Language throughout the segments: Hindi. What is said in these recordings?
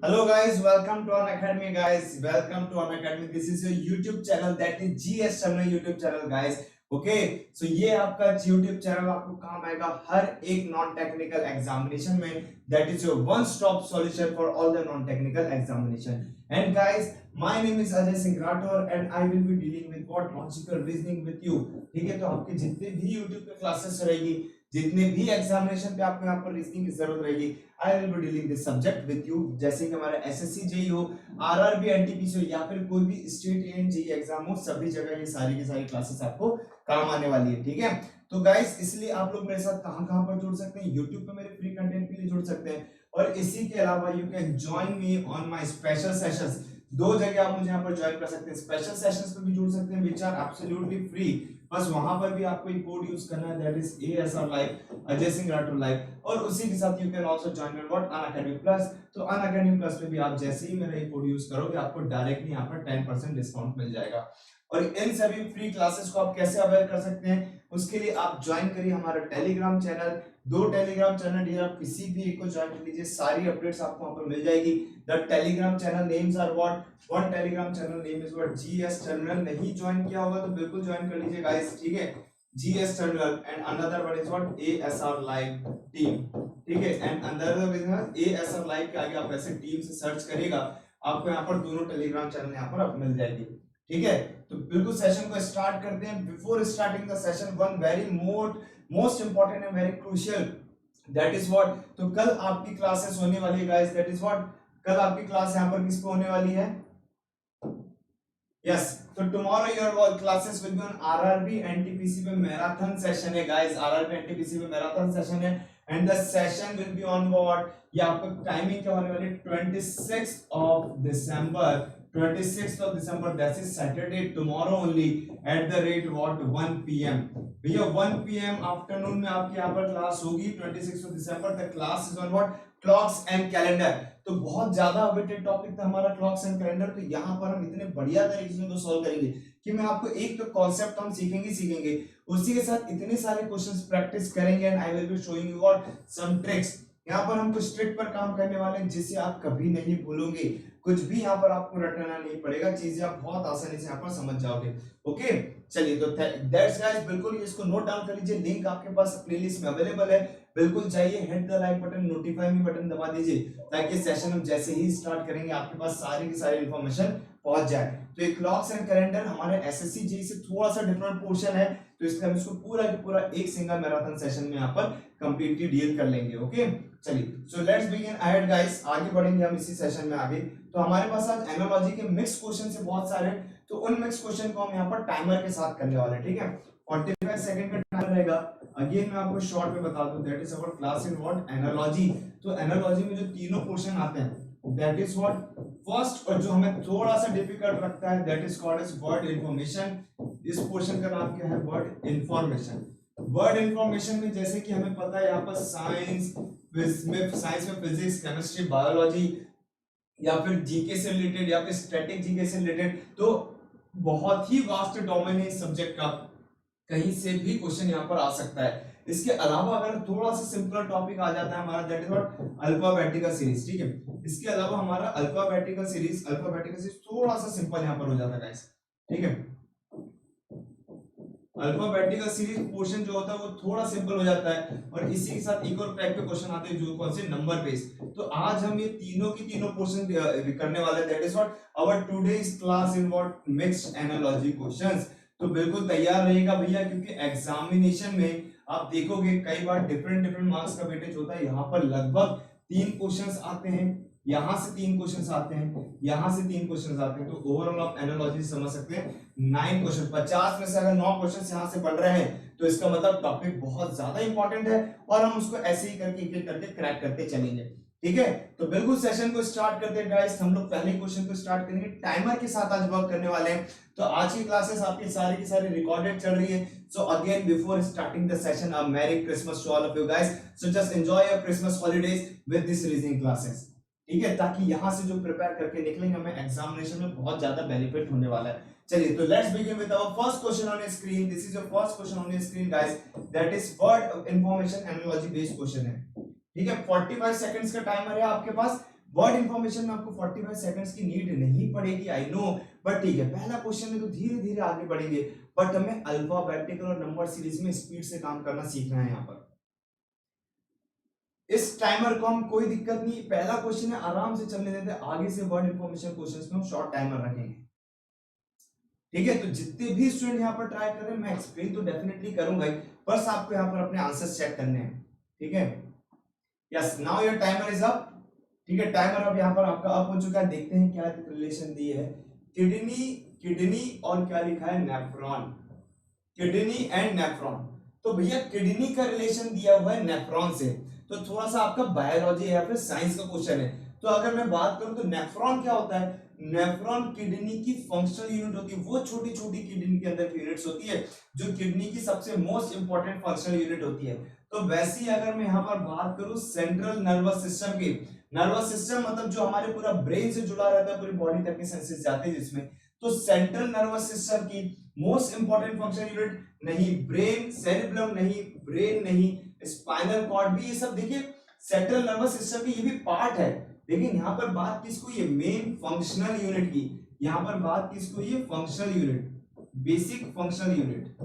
Hello guys, welcome to An Academy guys. Welcome to An Academy. This is your YouTube channel that is GS Channel YouTube channel guys. Okay, so ये आपका YouTube चैनल आपको काम आएगा हर एक नॉन टेक्निकल एग्जामिनेशन में. That is your one stop solution for all the non technical examination. And guys, my name is Ajay Singh Rathore and I will be dealing with what logical reasoning with you. ठीक है, तो आपके जितने भी YouTube पे क्लासेस रहेगी, जितने भी एग्जामिनेशन पे आपको यहाँ पर रीजनिंग की जरूरत रहेगी, आई will be dealing this subject with you. जैसे कि हमारा एसएससी जेई हो, आरआरबी एनटीपीसी हो या फिर कोई भी स्टेट एंड जेई एग्जाम हो, सभी जगह ये सारी की सारी क्लासेस आपको काम आने वाली है. ठीक है, तो गाइस इसलिए आप लोग मेरे साथ कहां कहां पर जुड़ सकते हैं, यूट्यूब पे मेरे फ्री कंटेंट के लिए जुड़ सकते हैं, और इसी के अलावा you can join me on my special sessions. दो जगह आप मुझे यहाँ पर ज्वाइन कर सकते हैं. स्पेशल सेशंस पे भी जुड़ सकते हैं विच आर एब्सोल्युटली फ्री. बस वहां पर भी आपको एक कोड यूज करना है, that is ASR live, Ajay Singh Rathore live. और उसी के साथ you can also join me what Unacademy plus. तो अनअकैडमी प्लस पे भी आप जैसे ही मेरा ये कोड यूज करोगे आपको डायरेक्टली यहाँ पर 10% डिस्काउंट मिल जाएगा. और इन सभी फ्री क्लासेस को आप कैसे अवेयर कर सकते हैं, उसके लिए आप ज्वाइन करिए हमारा टेलीग्राम चैनल. दो टेलीग्राम चैनल है, आप किसी भी एक को ज्वाइन कर लीजिए, सारी अपडेट्स आपको वहां पर मिल जाएगी. The Telegram channel names are what, one Telegram channel name is what GS terminal. नहीं ज्वाइन किया होगा तो बिल्कुल ज्वाइन कर लीजिए गाइस. ठीक है, GS terminal and another one is what ASR live team. ठीक है, and another is ASR live के आगे आप ऐसे टीम से सर्च करेगा, आपको यहाँ पर दोनों टेलीग्राम चैनल यहाँ पर मिल जाएगी. ठीक है, तो बिल्कुल सेशन को स्टार्ट करते हैं. Before starting the session, one very most important and very crucial, that is what. तो कल आपकी क्लासेस होने वाली है गाइस, दैट इज व्हाट. कल आपकी क्लास यहाँ पर किस पे होने वाली है? यस, तो tomorrow your classes will be on RRB NTPC पे मैराथन सेशन है गाइस. आरआरबी एनटीपीसी पे मैराथन सेशन है and the session will be on what. ये आपको टाइमिंग क्या होने वाली है? 26th of December. 26th of December, that is Saturday, tomorrow only at the rate what 1 PM. भैया 1 PM आफ्टरनून में आपकी यहाँ पर क्लास होगी. 26th of December the class is on what? Clocks and calendar. तो बहुत ज्यादा अवेटेड टॉपिक था हमारा क्लॉक्स एंड कैलेंडर. तो यहाँ पर हम इतने बढ़िया तरीके से उनको सॉल्व करेंगे कि मैं आपको एक तो कॉन्सेप्ट हम सीखेंगे, उसी के साथ इतने सारे क्वेश्चंस प्रैक्टिस करेंगे and I will be showing you what some tricks. यहाँ पर हम कुछ ट्रिक पर काम करने वाले हैं जिससे आप कभी नहीं भूलोगे. कुछ भी यहाँ पर आपको रटना नहीं पड़ेगा, चीजें आप बहुत आसानी से यहाँ पर समझ जाओगे. ओके, चलिए तो दैट्स गाइस, बिल्कुल इसको नोट डाउन कर लीजिए. लिंक आपके पास प्लेलिस्ट में अवेलेबल है. बिल्कुल जाइए, hit the like button, notify me button दबा दीजिए ताकि सेशन हम जैसे ही स्टार्ट करेंगे आपके पास सारी की सारी इंफॉर्मेशन पहुंच जाए. तो ये क्लॉक्स एंड कैलेंडर हमारे एसएससी जेईई से थोड़ा सा डिफरेंट पोर्शन है, तो इसलिए हम इसको पूरा का पूरा एक सिंगल मैराथन सेशन में यहाँ पर कंप्लीटली डील कर लेंगे. ओके, चलिए so let's begin ahead guys. आगे बढ़ेंगे हम इसी सेशन में आगे. तो हमारे पास आज एनालॉजी के मिक्स क्वेश्चन से बहुत सारे, तो उन मिक्स क्वेश्चन को हम यहाँ पर टाइमर के साथ करने वाले हैं. ठीक है, 45 सेकंड का टाइमर रहेगा. अगेन मैं आपको शॉर्ट में बता दूं, that is our class in what analogy. तो एनालॉजी में जो तीनों पोर्शन आते हैं दैट इज व्हाट फर्स्ट, और जो हमें थोड़ा सा डिफिकल्ट लगता है that is called as word information. इस पोर्शन का नाम क्या है? Word information. वर्ड इंफॉर्मेशन में जैसे कि हमें पता है यहाँ पर साइंस में फिजिक्स, केमिस्ट्री, बायोलॉजी या फिर जीके से रिलेटेड या फिर स्टैटिक जीके से रिलेटेड, तो बहुत ही वास्ट डोमेन है इस सब्जेक्ट का. कहीं से भी क्वेश्चन यहाँ पर आ सकता है. इसके अलावा अगर थोड़ा सा सिंपल टॉपिक आ जाता है हमारा, that is what alphabetical series. ठीक है, इसके अलावा हमारा अल्फाबेटिकल सीरीज थोड़ा सा सिंपल यहाँ पर हो जाता है गाइस. ठीक है, अल्फाबेटिकल सीरीज पोर्शन जो होता है वो थोड़ा सिंपल हो जाता है, और इसी के साथ एक और टाइप के क्वेश्चन आते हैं जो कौन से नंबर बेस्ड. तो आज हम ये तीनों की तीनों पोर्शन करने वाले हैं. That is what our today's class in what mixed analogy questions. तो बिल्कुल तैयार रहिएगा भैया, क्योंकि एग्जामिनेशन में आप देखोगे कई बार डिफरेंट मार्क्स का वेटेज होता है. यहाँ पर लगभग 3 क्वेश्चंस आते हैं, यहां से 3 क्वेश्चंस आते हैं, यहां से 3 क्वेश्चंस आते हैं. तो ओवरऑल आप एनालॉजी समझ सकते हैं 9 क्वेश्चन. 50 में से अगर 9 क्वेश्चंस यहां से बढ़ रहे हैं तो इसका मतलब टॉपिक बहुत ज्यादा इंपॉर्टेंट है, और हम उसको ऐसे ही करके एक एक करके क्रैक करते चलेंगे. ठीक है, तो बिल्कुल सेशन को स्टार्ट करते हैं गाइस. हम लोग पहले क्वेश्चन को स्टार्ट करेंगे, टाइमर के साथ आज वर्क करने वाले हैं. तो आज की क्लासेस आपकी सारी की सारी रिकॉर्डेड चल रही है. So again before starting the session, a merry Christmas to all of you guys. So just enjoy your Christmas holidays with this reasoning classes. ठीक है, ताकि यहां से जो प्रिपेयर करके निकलेंगे हमें एग्जामिनेशन में बहुत ज्यादा बेनिफिट होने वाला है. चलिए, तो let's begin with our first question on your screen. This is your first question on your screen guys, that is word information analogy based question है. ठीक है, 45 सेकंड्स का टाइमर है आपके पास. वर्ड इंफॉर्मेशन में आपको 45 सेकंड्स की नीड नहीं पड़ेगी, आई नो, बट ठीक है, पहला क्वेश्चन में तो धीरे धीरे आगे बढ़ेंगे, बट हमें अल्फाबेटिकल और नंबर सीरीज में स्पीड से काम करना सीखना है यहाँ पर। इस टाइमर को हम कोई दिक्कत नहीं, पहला क्वेश्चन है आराम से चलने देते, आगे से वर्ड इंफॉर्मेशन क्वेश्चंस में हम शॉर्ट टाइमर रखेंगे, ठीक है। तो जितने भी स्टूडेंट यहाँ पर ट्राई कर रहे हैं, मैं एक्सप्लेन तो डेफिनेटली करूंगा ही, बस आपको यहाँ पर अपने आंसर्स चेक करने हैं, ठीक है। Yes, now your timer is up, ठीक है, टाइमर अब यहाँ पर आपका अप हो चुका है। देखते हैं क्या रिलेशन दी है, किडनी, किडनी और क्या लिखा है, नेफ्रॉन, किडनी एंड नेफ्रॉन। तो भैया किडनी का रिलेशन दिया हुआ है नेफ्रॉन से, तो थोड़ा सा आपका बायोलॉजी या फिर साइंस का क्वेश्चन है। तो अगर मैं बात करूं तो नेफ्रॉन क्या होता है, नेफ्रॉन किडनी की फंक्शनल यूनिट होती है, वो छोटी छोटी किडनी के अंदर की यूनिट्स होती है जो किडनी की सबसे मोस्ट इंपॉर्टेंट फंक्शनल यूनिट होती है। तो वैसे ही अगर मैं यहाँ पर बात करूं सेंट्रल नर्वस सिस्टम की, नर्वस सिस्टम मतलब जो हमारे पूरा ब्रेन से जुड़ा रहता है, पूरी बॉडी तक के सेंसेस जाते हैं जिसमें, तो सेंट्रल नर्वस सिस्टम की मोस्ट इंपॉर्टेंट फंक्शनल यूनिट नहीं ब्रेन, सेरिब्रम नहीं, ब्रेन नहीं, स्पाइनल कॉर्ड भी, ये सब देखिए सेंट्रल नर्वस सिस्टम की ये भी पार्ट है। लेकिन यहाँ पर बात किसको, ये मेन फंक्शनल यूनिट की, यहाँ पर बात किसको, ये functional unit, basic functional unit,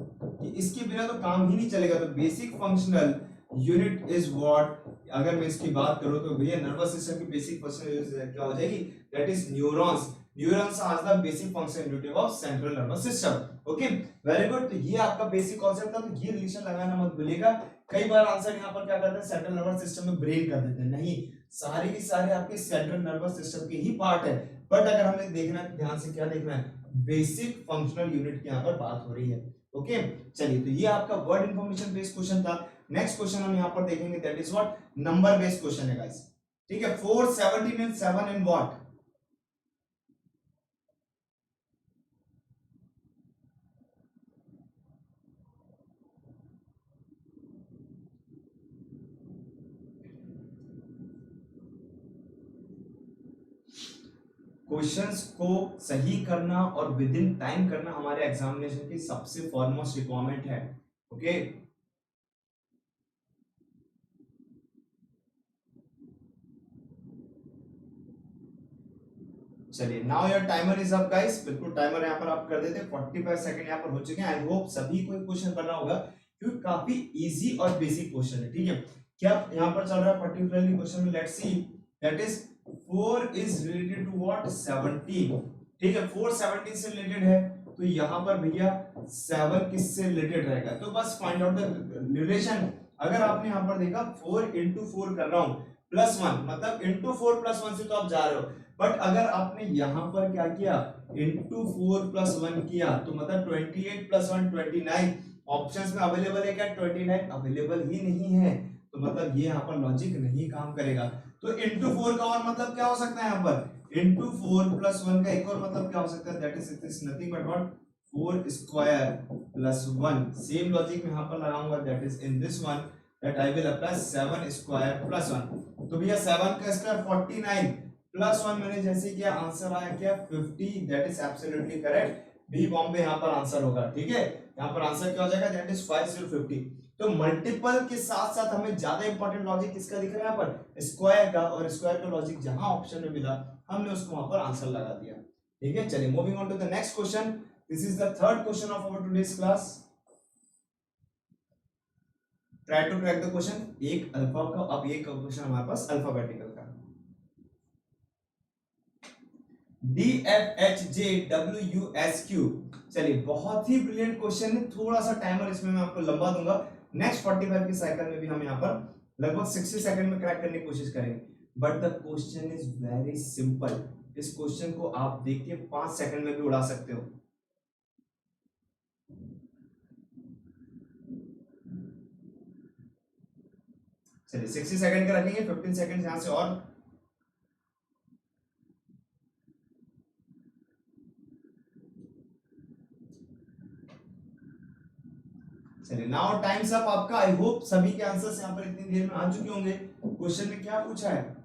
इसके बिना तो काम ही नहीं चलेगा। तो basic functional unit is what, अगर मैं इसकी बात करूं तो भैया नर्वस सिस्टम की बेसिक फंक्शनल यूनिट क्या हो जाएगी, that is neurons, neurons are the basic functional unit of central nervous system. Okay, very good. तो ये आपका बेसिक कांसेप्ट था, तो ये रिलेशन लगाना मत भूलिएगा। कई बार आंसर यहाँ पर क्या करते हैं, सेंट्रल नर्वस सिस्टम में ब्रेन कर देते हैं, नहीं, सारे के सारे आपके सेंट्रल नर्वस सिस्टम के ही पार्ट है, बट अगर हमें देखना है ध्यान से, क्या देखना है, बेसिक फंक्शनल यूनिट की यहाँ पर बात हो रही है। ओके, चलिए, तो ये आपका वर्ड इंफॉर्मेशन बेस्ड क्वेश्चन था। नेक्स्ट क्वेश्चन हम यहाँ पर देखेंगे, that is what, number based question है गाइस, ठीक है। 4, 17 एंड 7 एंड व्हाट, क्वेश्चंस को सही करना और विद इन टाइम करना हमारे एग्जामिनेशन की सबसे फॉरमोस्ट रिक्वायरमेंट है। ओके, चलिए, now your timer is up guys, बिल्कुल टाइमर यहाँ पर आप कर देते, 45 सेकंड यहाँ पर हो चुके हैं। आई होप सभी को क्वेश्चन बना होगा, क्योंकि काफी इजी और बेसिक क्वेश्चन है, ठीक है। क्या यहाँ पर चल रहा है पर्टिकुलरली क्वेश्चन में, let's see, that is 4 is related to what, 17, ठीक है, 4 17 से रिलेटेड है, तो यहाँ पर भैया 7 किससे रिलेटेड रहेगा, तो बस फाइंड आउट द रिलेशन। अगर आपने यहाँ पर देखा 4 into 4 कर रहा हूँ +1, मतलब इंटू 4 +1 से तो आप जा रहे हो, बट अगर आपने यहां पर क्या किया, इंटू 4 +1 किया, तो मतलब 28 + 1 29, ऑप्शंस में अवेलेबल है क्या, 29 अवेलेबल ही नहीं है, तो मतलब ये यहाँ पर लॉजिक नहीं काम करेगा। तो इंटू 4 का और मतलब क्या हो सकता है, यहाँ पर इंटू 4 + 1 का एक और मतलब क्या हो सकता है, that is nothing but what, 4 square + 1, same logic में यहाँ पर लगाऊंगा, that is in this one, that I will apply 7 square + 1, तो भैया 7 का स्क्वायर 49 +1 मैंने जैसे किया, आंसर आया क्या, 50, that is absolutely correct, B Bombay यहाँ पर आंसर होगा, ठीक है। यहाँ पर आंसर क्या हो जाएगा, दैट इज 5050। तो मल्टीपल के साथ साथ हमें ज्यादा इंपॉर्टेंट लॉजिक किसका दिख रहा है यहाँ पर, स्क्वायर का, और स्क्वायर का लॉजिक जहां ऑप्शन में मिला हमने उसको वहां पर आंसर लगा दिया, ठीक है। चलिए, moving on to the next question, this is the third question of our today's class. Try to crack the question, एक अल्फा का, अब एक क्वेश्चन हमारे पास अल्फाबेटिकल का, DFHJWUSQ। चलिए, बहुत ही ब्रिलियंट क्वेश्चन है, थोड़ा सा टाइमर इसमें मैं आपको लंबा दूंगा, नेक्स्ट 45 के साइकिल में भी हम यहाँ पर लगभग 60 सेकंड में क्रैक करने की कोशिश करेंगे, but the question is very simple. इस क्वेश्चन को आप देख के 5 सेकंड में भी उड़ा सकते हो। चलिए, 60 सेकंड का रखेंगे, 15 सेकंड यहाँ से और, चलिए, नाउ टाइम्स अप आपका। आई होप सभी के आंसर्स यहाँ पर इतनी देर में आ चुके होंगे। क्वेश्चन में क्या पूछा है,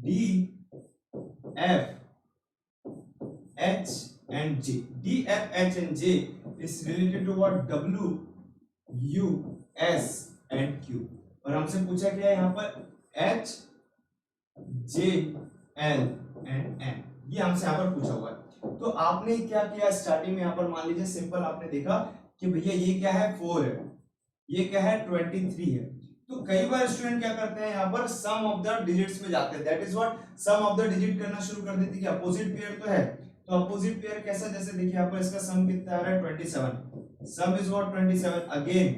DFHJ, DFHJ is related to what, WUS and Q, और हमसे पूछा क्या है यहाँ पर, HJ L and N, ये हमसे यहाँ पर पूछा हुआ है। तो आपने क्या किया स्टार्टिंग में, यहाँ पर मान लीजिए सिंपल आपने देखा कि भैया ये क्या है 4 है, ये क्या है 23 है। तो कई बार स्टूडेंट क्या करते हैं यहाँ पर सम ऑफ द डिजिट्स में जाते हैं, that is what some of the digit करना शुरू कर देते हैं कि अपोजिट पेयर तो है, तो अपोजिट पेयर कैसा, जैसे देखिए यहाँ पर इसका सम कितना आ रहा है 27, सम इज व्हाट 27, अगेन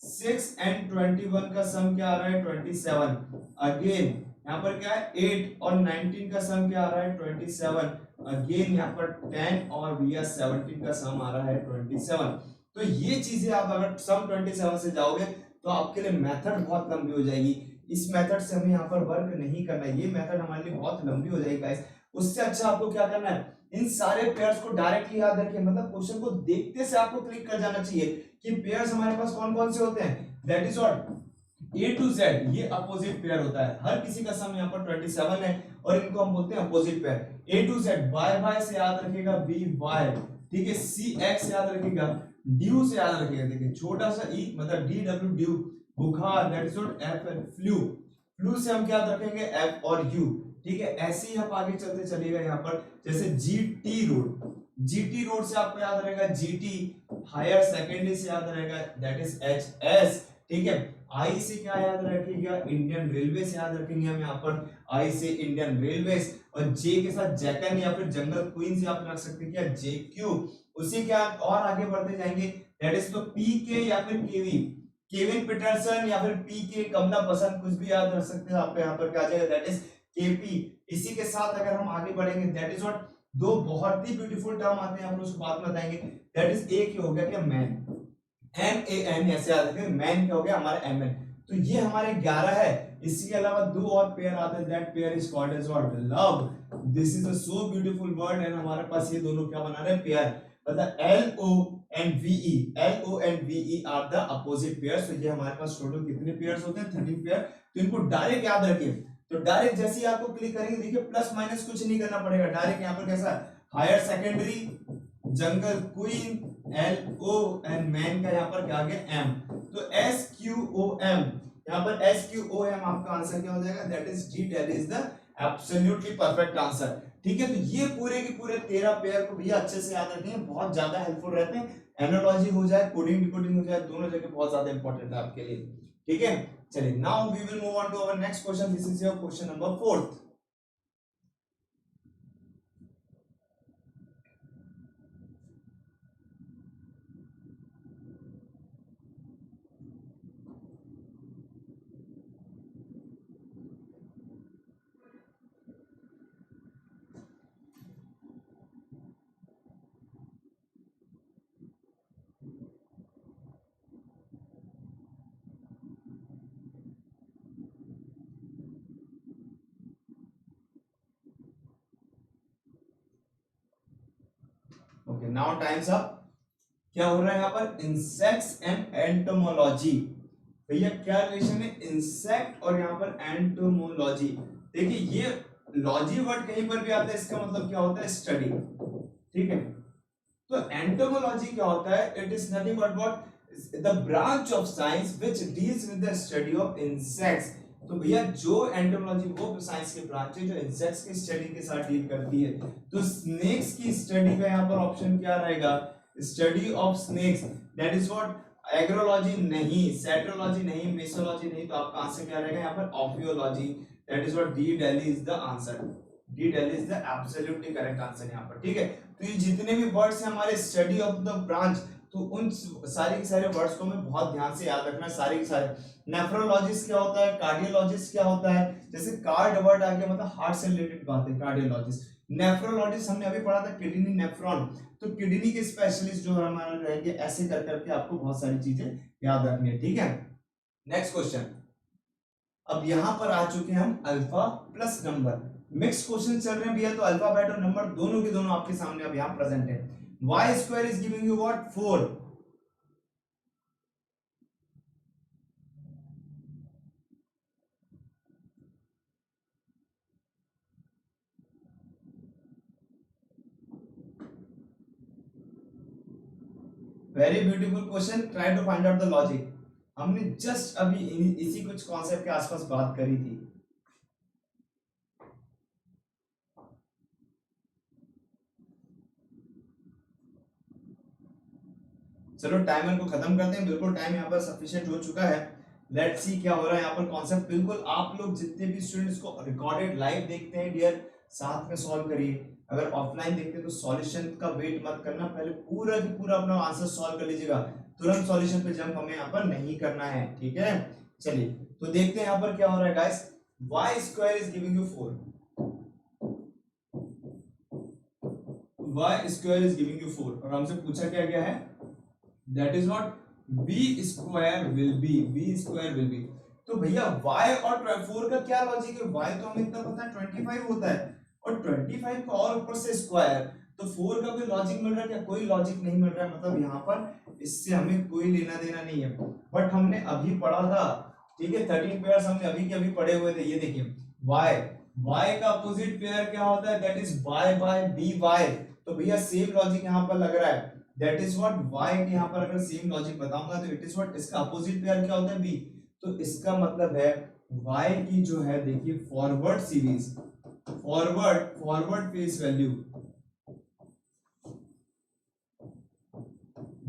6 एंड 21 का सम क्या आ रहा है 27, अगेन यहाँ पर क्या है 8 और 19 का सम क्या आ रहा है 27, अगेन यहाँ पर 10 और भैया 17 का सम आ रहा है 27। तो ये चीजें आप अगर सम 27 से जाओगे तो आपके लिए मेथड बहुत लंबी हो जाएगी, इस मेथड से हमें यहाँ पर वर्क नहीं करना है, ये मेथड हमारे लिए बहुत लंबी हो जाएगी गाइस। उससे अच्छा आपको क्या करना है, इन सारे पेयर्स को डायरेक्टली याद रखिए, मतलब क्वेश्चन को देखते से आपको क्लिक कर जाना चाहिए कि पेयर्स हमारे पास कौन कौन से होते हैं, that is what A to Z, ये अपोजिट पेयर होता है, हर किसी का सम यहाँ पर 27 है और इनको हम बोलते हैं opposite pair. A to Z, Y से याद रखिएगा BY, ठीक है, CX से याद रखिएगा, ड्यू से याद रखिएगा, देखिए छोटा सा E मतलब DW ड्यू, बुखार that is what F, flu, flu से हम क्या याद रखेंगे F और U, ठीक है। ऐसे ही आप आगे चलते चलिएगा यहाँ पर, जैसे GT रोड, GT रोड से आपको याद रहेगा GT, हायर सेकेंडरी से याद रहेगा दैट इज HS, ठीक है। आई से क्या याद रखेगा, इंडियन रेलवे से याद रखेंगे हम यहाँ पर, आई से इंडियन रेलवे, और जे के साथ जैकन या फिर जंगल क्वीन से आप रख सकते हैं क्या JQ, उसी के और आगे बढ़ते जाएंगे दैट इज तो PK या फिर केवी, केविन पीटरसन या फिर PK कमला पसंद, कुछ भी याद रख सकते हैं, आपको यहाँ पर क्या आ जाएगा दैट इज KP। इसी के साथ अगर हम आगे बढ़ेंगे दैट इज व्हाट, दो बहुत ही ब्यूटीफुल टर्म आते हैं, हम उसको बाद में बताएंगे, दैट इज एक ही हो गया क्या मैन, MAN, ऐसे याद रखें, मैन क्या हो गया हमारा MN। तो ये हमारे 11 है, इसके अलावा दो और पेयर आते हैं, that pair is called as what love, this is a so beautiful word, and हमारे पास ये दोनों क्या बना रहे हैं पेयर, मतलब LO and VE, LO and VE are the opposite pairs. तो ये हमारे पास टोटल कितने पेयर्स होते हैं 13 पेयर, तो इनको डायरेक्ट याद रखिए। तो डायरेक्ट जैसे ही आपको क्लिक करेंगे देखिए प्लस माइनस कुछ नहीं करना पड़ेगा, डायरेक्ट यहाँ पर कैसा higher secondary, jungle queen, LO and man का यहाँ पर क्या आ गया M, तो SQOM, यहाँ पर SQOM आपका आंसर क्या हो जाएगा, that is D, that is the absolutely perfect answer, ठीक है। तो ये पूरे के पूरे 13 पेयर को भैया अच्छे से याद रखें, बहुत ज्यादा हेल्पफुल रहते हैं, एनालॉजी हो जाए, कोडिंग डिकोडिंग हो जाए, दोनों जगह बहुत ज्यादा इंपॉर्टेंट है आपके लिए, ठीक है। चलिए now we will move on to our next question, this is your question number 4th। Okay now times up. क्या हो रहा है यहाँ पर, इंसेक्ट्स एंड एंटोमोलॉजी, भैया क्या रिलेशन है इंसेक्ट और यहाँ पर एंटोमोलॉजी। देखिए ये लॉजी वर्ड कहीं पर भी आता है, इसका मतलब क्या होता है स्टडी, ठीक है। तो एंटोमोलॉजी क्या होता है, it is nothing but what the branch of science which deals with the study of insects. तो भैया जो एंटोमोलॉजी वो साइंस की ब्रांच है जो इंसेक्ट्स की स्टडी के साथ डील करती है। तो स्नेक्स की स्टडी का यहाँ पर ऑप्शन क्या रहेगा, study of snakes, that is what agrology नहीं, सेट्रोलॉजी नहीं, मेसोलॉजी नहीं, तो आपका आंसर क्या रहेगा यहाँ पर ophiology, that is what D Delhi is the answer, D Delhi is the absolutely correct answer यहाँ पर, ठीक है। तो ये जितने भी वर्ड्स हैं हमारे स्टडी ऑफ द ब्रांच, तो उन सारे के सारे वर्ड्स को हमें बहुत ध्यान से याद रखना है, सारे के सारे। नेफ्रोलॉजिस्ट क्या होता है, कार्डियोलॉजिस्ट क्या होता है, जैसे कार्ड वर्ड आ गया मतलब हार्ट से रिलेटेड बात है, कार्डियोलॉजिस्ट। नेफ्रोलॉजिस्ट हमने अभी पढ़ा था किडनी नेफ्रॉन, तो किडनी के स्पेशलिस्ट जो हमारे रहेंगे, ऐसे कर करके आपको बहुत सारी चीजें याद रखनी है, ठीक है। नेक्स्ट क्वेश्चन, अब यहां पर आ चुके हैं हम alpha plus number, mix question चल रहे हैं भैया, तो अल्फाबेट और नंबर दोनों के दोनों आपके सामने अब यहां प्रेजेंट है। y square is giving you what 4, very beautiful question, try to find out the logic. हमने जस्ट अभी इसी कुछ कॉन्सेप्ट के आसपास बात करी थी। चलो टाइमर को खत्म करते हैं, बिल्कुल टाइम यहाँ पर सफिशिएंट हो चुका है। लेट्स सी क्या हो रहा है यहाँ पर कॉन्सेप्ट। बिल्कुल आप लोग जितने भी स्टूडेंट्स को रिकॉर्डेड लाइव देखते हैं डियर, साथ में सॉल्व करिए। अगर ऑफलाइन देखते हैं तो सॉल्यूशन का वेट मत करना, पहले पूरा की पूरा अपना आंसर सॉल्व कर लीजिएगा, तुरंत सॉल्यूशन पे जंप हमें यहाँ पर नहीं करना है, ठीक है। चलिए तो देखते हैं यहाँ पर क्या हो रहा है guys. y square is giving you 4, y square is giving you 4, और हमसे पूछा क्या गया है, that is what b square will be. तो भैया y और 4 का क्या लॉजिक है, y तो हमें इतना पता है 25 होता है, और 25 का और ऊपर से स्क्वायर, तो 4 का कोई लॉजिक मिल रहा है क्या, कोई लॉजिक नहीं मिल रहा है, मतलब यहाँ पर इससे हमें कोई लेना देना नहीं है। बट हमने अभी पढ़ा था, ठीक है, 13 पेयर्स हमने अभी के अभी पढ़े हुए थे, ये देखिए y का अपोजिट पेयर क्या होता है, that is y by by। तो भैया सेम लॉजिक यहाँ पर लग रहा है, दैट इज व्हाट y के यहाँ पर अगर सेम लॉजिक बताऊंगा तो इट इज व्हाट, इसका अपोजिट पेयर क्या होता है b, तो इसका मतलब है y की जो है देखिए forward series, forward face value,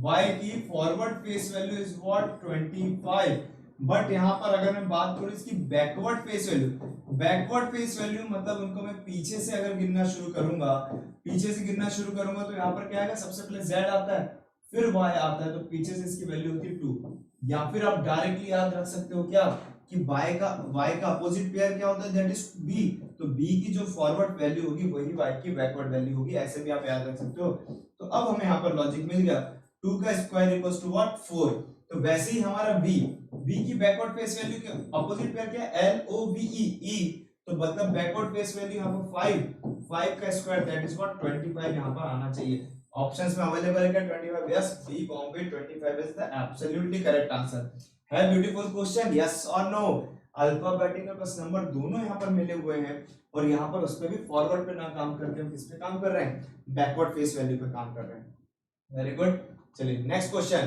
y की forward face value is what 25। But यहां पर अगर मैं बात करूं इसकी backward face value, backward face value मतलब उनको मैं पीछे से अगर गिनना शुरू करूंगा, तो यहां पर क्या आएगा, सबसे पहले z आता है, फिर y आता है, तो पीछे से इसकी वैल्यू होती है 2। या फिर आप डायरेक्टली याद रख सकते हो क्या कि y का अपोजिट पेयर क्या होता है, दैट इज b, तो b की जो फॉरवर्ड वैल्यू होगी वही y की बैकवर्ड वैल्यू होगी, ऐसे भी आप याद रख सकते हो। तो अब हमें यहाँ पर लॉजिक मिल गया, 2 का स्क्वायर इक्वल्स टू व्हाट 4। तो वैसे ही हमारा v की बैकवर्ड फेस वैल्यू क्या, अपोजिट पेयर क्या है, LOVE, तो मतलब बैकवर्ड फेस वैल्यू यहाँ पर 5 का स्क्वायर दैट इज व्हाट 25 यहाँ पर आना चाहिए। ऑप्शंस में अवेलेबल है क्या 25, yes B Bombay 25 is the absolutely correct answer. है ब्यूटीफुल क्वेश्चन, यस और नो। अल्फाबेटिकल प्लस नंबर दोनों यहाँ पर मिले हुए हैं, और यहाँ पर उस पे भी फॉरवर्ड पे ना काम करके हम किस पे काम कर रहे हैं, बैकवर्ड फेस वैल्यू पे काम कर रहे हैं। Very good. चलिए नेक्स्ट क्वेश्चन।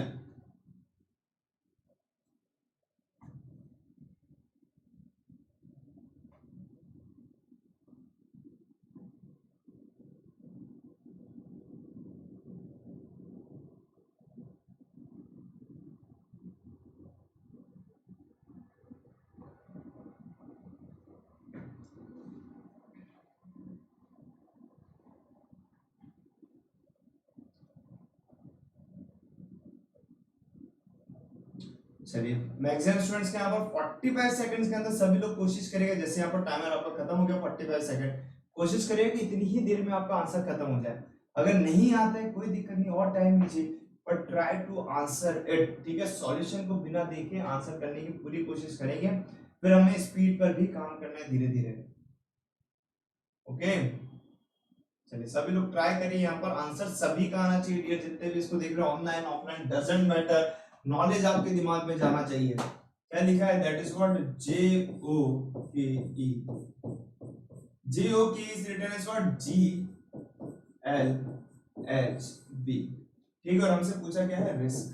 चलिए मैक्सिमम स्टूडेंट्स के यहाँ पर 45 सेकंड्स के अंदर सभी लोग कोशिश करेंगे, जैसे यहाँ पर टाइमर आपका खत्म हो गया 45 सेकंड, कोशिश करिए कि इतनी ही देर में आपका आंसर खत्म हो जाए। अगर नहीं आता है कोई दिक्कत नहीं, और टाइम लीजिए, पर ट्राई टू आंसर इट, ठीक है। सॉल्यूशन को बिना देखे आंसर करने की पूरी कोशिश करेंगे, फिर हमें स्पीड पर भी काम करना है धीरे धीरे, ओके। चलिए सभी लोग ट्राई करिए, यहाँ पर आंसर सभी का आना चाहिए डियर, जितने भी इसको देख रहे हो, online offline doesn't matter, knowledge आपके दिमाग में जाना चाहिए। क्या लिखा है, that is what JOKE, JOKE is written as what GLHB, ठीक है। और हमसे पूछा क्या है, रिस्क,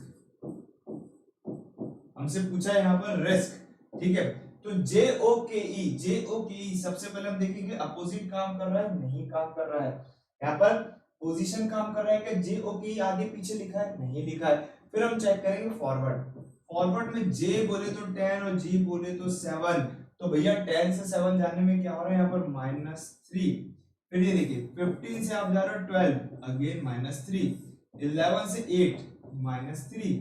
हमसे पूछा है यहाँ पर रिस्क, ठीक है। तो JOKE सबसे पहले हम देखेंगे अपोजिट काम कर रहा है, नहीं काम कर रहा है, यहाँ पर पोजीशन काम कर रहा है क्या, JOKE आगे पीछे लिखा है, नहीं लिखा है। फिर हम चेक करेंगे फॉरवर्ड में J बोले तो 10 और G बोले तो 7, तो भैया 10 से 7 जाने में क्या हो रहा है, यहाँ पर -3। फिर ये देखिए 15 से आप जा रहे हो 12, अगेन -3, 11 से 8 -3,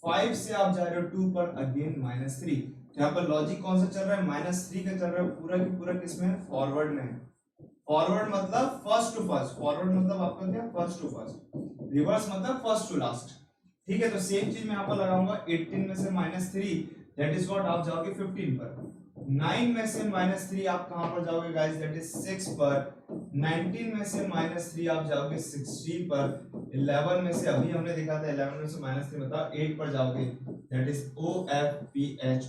5 से आप जा रहे हो 2 पर, अगेन -3। तो यहाँ पर लॉजिक कौन सा चल रहा है, -3 का चल रहा है, पूरा की पूरा किसमें है, फॉरवर्ड में है। फॉरवर्ड मतलब फर्स्ट टू फर्स्ट, फॉरवर्ड मतलब आपका क्या, फर्स्ट टू फर्स्ट, रिवर्स मतलब फर्स्ट टू लास्ट, ठीक है। तो सेम चीज मैं यहाँ पर लगाऊंगा, 18 में से -3 दैट इज व्हाट, आप जाओगे 15 पर, 9 में से -3 आप कहां पर जाओगे गाइस, दैट इज 6 पर, 19 में से -3 आप जाओगे 16 पर, 11 में से अभी हमने देखा था 11 में से -3 बताओ 8 पर जाओगे, that is OFPH,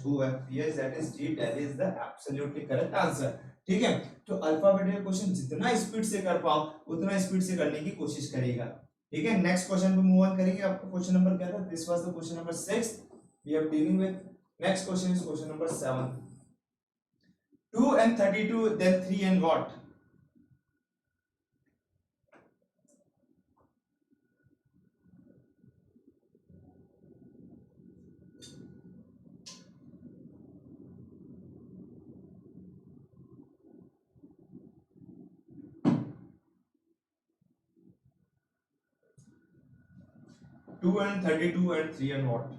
that is D, that is the absolutely correct answer, ठीक है। तो अल्फाबेटिकल क्वेश्चन जितना स्पीड से कर पाओ उतना स्पीड से करने की कोशिश करेगा, ठीक है। नेक्स्ट क्वेश्चन पे मूव ऑन करेंगे। आपका क्वेश्चन नंबर क्या था, this was the question number 6 we are dealing with. Next question is question number 7, 2 and 32 then 3 and what, 2 and 32 and 3 and what?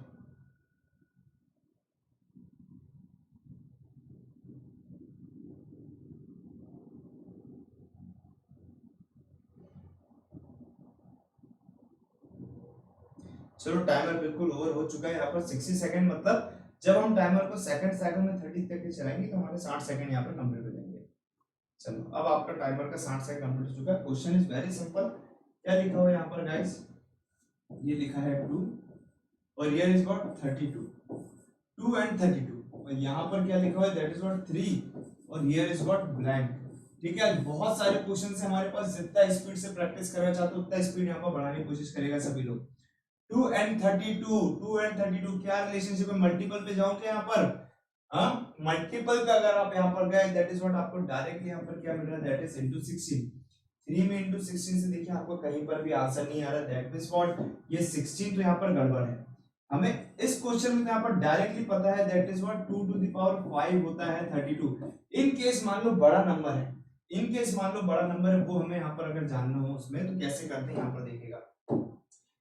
चलो टाइमर बिल्कुल ओवर हो चुका है यहाँ पर 60 सेकंड, मतलब जब हम टाइमर को सेकंड साइकिल में 30 तक के चलाएंगे तो हमारे 60 सेकंड यहाँ पर कंप्लीट हो जाएंगे। चलो अब आपका टाइमर का 60 सेकंड कंप्लीट हो चुका है। Question is very simple. क्या लिखा हुआ है यहाँ पर गाइस? ये लिखा है 2 और हियर इज व्हाट 32, 2 and 32, और यहाँ पर क्या लिखा हुआ है? दैट इज व्हाट 3 और हियर इज व्हाट ब्लैंक। ठीक है, बहुत सारे क्वेश्चन है हमारे पास, जितना स्पीड से प्रैक्टिस करना चाहते हो उतना स्पीड यहाँ पर बढ़ाने की कोशिश करेगा सभी लोग। 2 and 32, 2 and 32 क्या रिलेशनशिप है? मल्टीपल पे जाओगे यहाँ पर, हाँ मल्टीपल का अगर आप यहाँ पर गए दैट इज व्हाट आपको डायरेक्टली यहाँ पर क्या मिल रहा है? That is into 16। 3 में into 16 से देखिए आपको कहीं पर भी आंसर नहीं आ रहा। दैट मींस व्हाट ये 16 तो यहाँ पर गड़बड़ है। हमें इस क्वेश्चन में यहाँ पर डायरेक्टली पता है that is what 2 to the power 5 होता है 32। इन केस मान लो बड़ा नंबर है, इन केस मान लो बड़ा नंबर है, वो हमें यहाँ पर अगर जानना हो उसमें तो कैसे करते हैं यहाँ पर देखिएगा।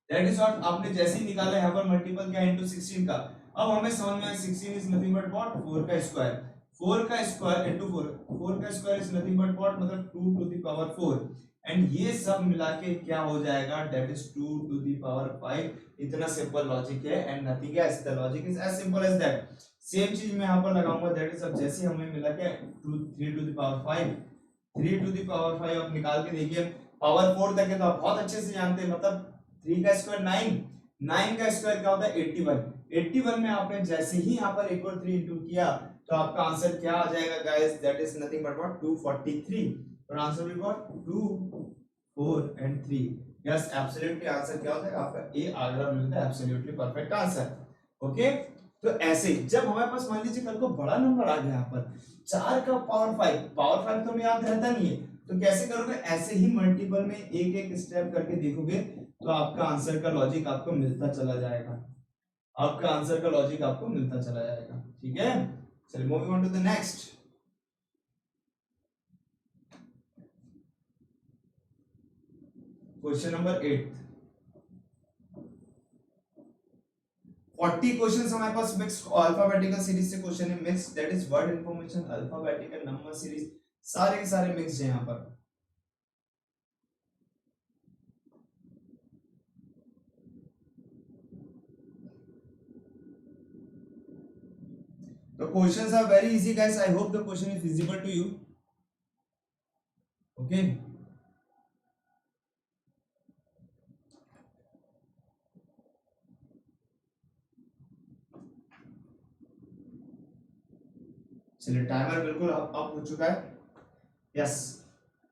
दैट इज व्हाट आपने जैसे ही निकाला यहाँ पर मल्टीपल क्या into 16 का, अब हमें समझ में आया 16 इज नथिंग बट व्हाट 4 का स्क्वायर, 4 का स्क्वायर into 4, 4 का square is nothing but what मतलब 2 to the power 4, एंड ये सब मिला के क्या हो जाएगा? That is 2 to the power 5। इतना सिंपल लॉजिक है and nothing else, the logic is as simple as that. Same चीज मैं यहाँ पर लगाऊंगा। दैट इज अब जैसे हमें मिला क्या 3 to the power 5, 3 to the power 5 आप निकाल के देखिए, पावर 4 तक है तो आप बहुत अच्छे से जानते हैं, मतलब 3 का स्क्वायर 9, 9 का स्क्वायर क्या होता है? 81। 81 में आपने जैसे ही यहाँ पर एक और 3 इंटू किया तो आपका आंसर क्या आ जाएगा guys? That is nothing but what 243, और answer will what 2, 4 and 3। Yes absolutely answer क्या होता है आपका? ए आगरा मिलता है, एब्सोल्युटली परफेक्ट आंसर। ओके, तो ऐसे जब हमारे पास मान लीजिए कल को बड़ा नंबर आ गया यहाँ पर 4 का पावर 5, पावर 5 तो हमें याद रहता नहीं है, तो कैसे करोगे? ऐसे ही मल्टीपल में एक एक स्टेप करके देखोगे तो आपका आंसर का लॉजिक आपको मिलता चला जाएगा, आपका आंसर का लॉजिक आपको मिलता चला जाएगा। ठीक है, चलिए moving on to the next question number 8। 40 questions हमारे पास मिक्स्ड अल्फाबेटिकल सीरीज से क्वेश्चन है, mixed that is word information, alphabetical, number series, सारे के सारे मिक्स्ड है यहाँ पर। The questions are very easy guys, I hope the question is visible to you. Okay, चलिए टाइमर बिल्कुल अप हो चुका है। यस,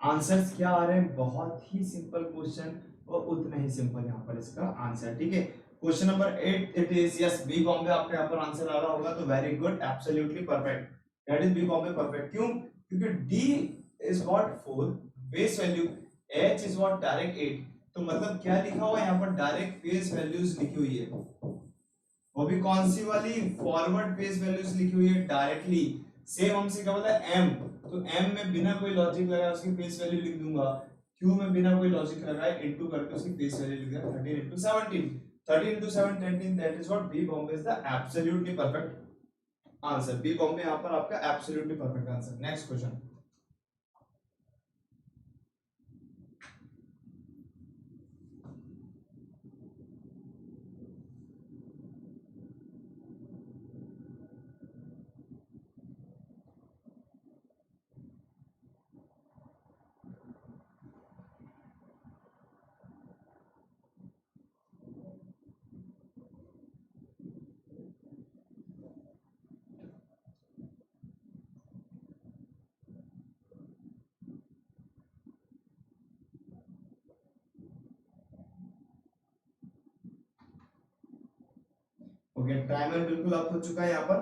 आंसर्स क्या आ रहे हैं? बहुत ही सिंपल क्वेश्चन और उतना ही सिंपल यहाँ पर इसका आंसर। ठीक है, question number 8 it is yes B Bombay, आपका यहाँ पर आंसर आ रहा होगा तो very good, absolutely perfect, that is B Bombay perfect. क्यों? क्योंकि D is what 4, base value, H is what direct 8, तो मतलब क्या लिखा हुआ है यहाँ पर? डायरेक्ट फेस वैल्यूज लिखी हुई है, वो भी कौन सी वाली? फॉरवर्ड फेस वैल्यूज लिखी हुई है डायरेक्टली। सेम हमसे क्या बोला? एम, तो एम में बिना कोई लॉजिक लगाए उसकी फेस वैल्यू लिख दूंगा, क्यू में बिना कोई लॉजिक लगाए इनटू करके उसकी फेस वैल्यू लिख दूंगा, 13 into 17, 13 into 7 13, that is what B Bombay is the absolutely perfect answer. B Bombay यहाँ पर आपका absolutely perfect answer. Next question, okay timer बिल्कुल अप हो चुका है यहाँ पर।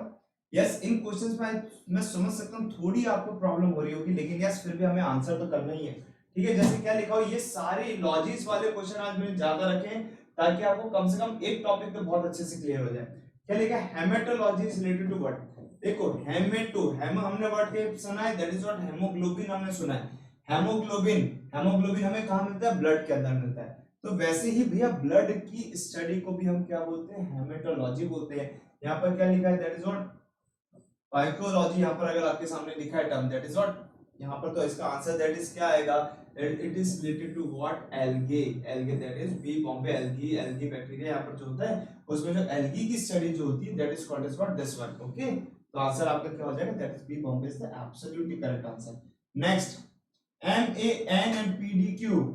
यस, इन क्वेश्चंस में मैं समझ सकता हूँ थोड़ी आपको प्रॉब्लम हो रही होगी, लेकिन यस फिर भी हमें आंसर तो करना ही है। ठीक है, जैसे क्या लिखा हो, ये सारे लॉजिक्स वाले क्वेश्चन आज मैंने ज्यादा रखे हैं ताकि आपको कम से कम एक टॉपिक तो बहुत अच्छे से क्लियर हो जाए। क्या लिखा है? Haematology is related to what? देखो हेमेटो, हेमो हमने वर्ड के सुना है, दैट इज व्हाट हेमोग्लोबिन हमने सुना है। हेमोग्लोबिन, हेमोग्लोबिन हमें कहाँ मिलता है? ब्लड के अंदर मिलता है। तो वैसे ही भैया ब्लड की स्टडी को भी हम क्या बोलते हैं, हेमेटोलॉजी बोलते हैं। यहाँ पर क्या लिखा है, दैट इज व्हाट माइक्रोलॉजी। यहाँ पर अगर आपके सामने लिखा है टर्म दैट इज व्हाट, यहाँ पर तो इसका आंसर दैट इज क्या आएगा, it is related to what, algae. Algae that is B Bombay algae, algae bacteria यहाँ पर जो होता है उसमें जो एल्गी की स्टडी जो होती है that is called as what, this one. Okay, तो आंसर आपका क्या हो जाएगा, that is B Bombay is the absolutely correct answer. Next, M A N and P D Q.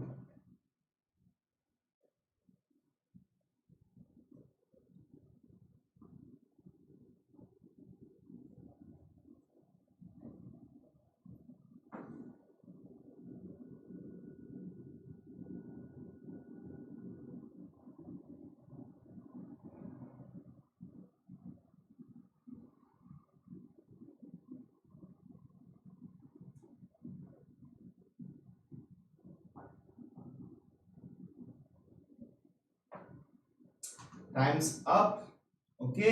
Times up. Okay,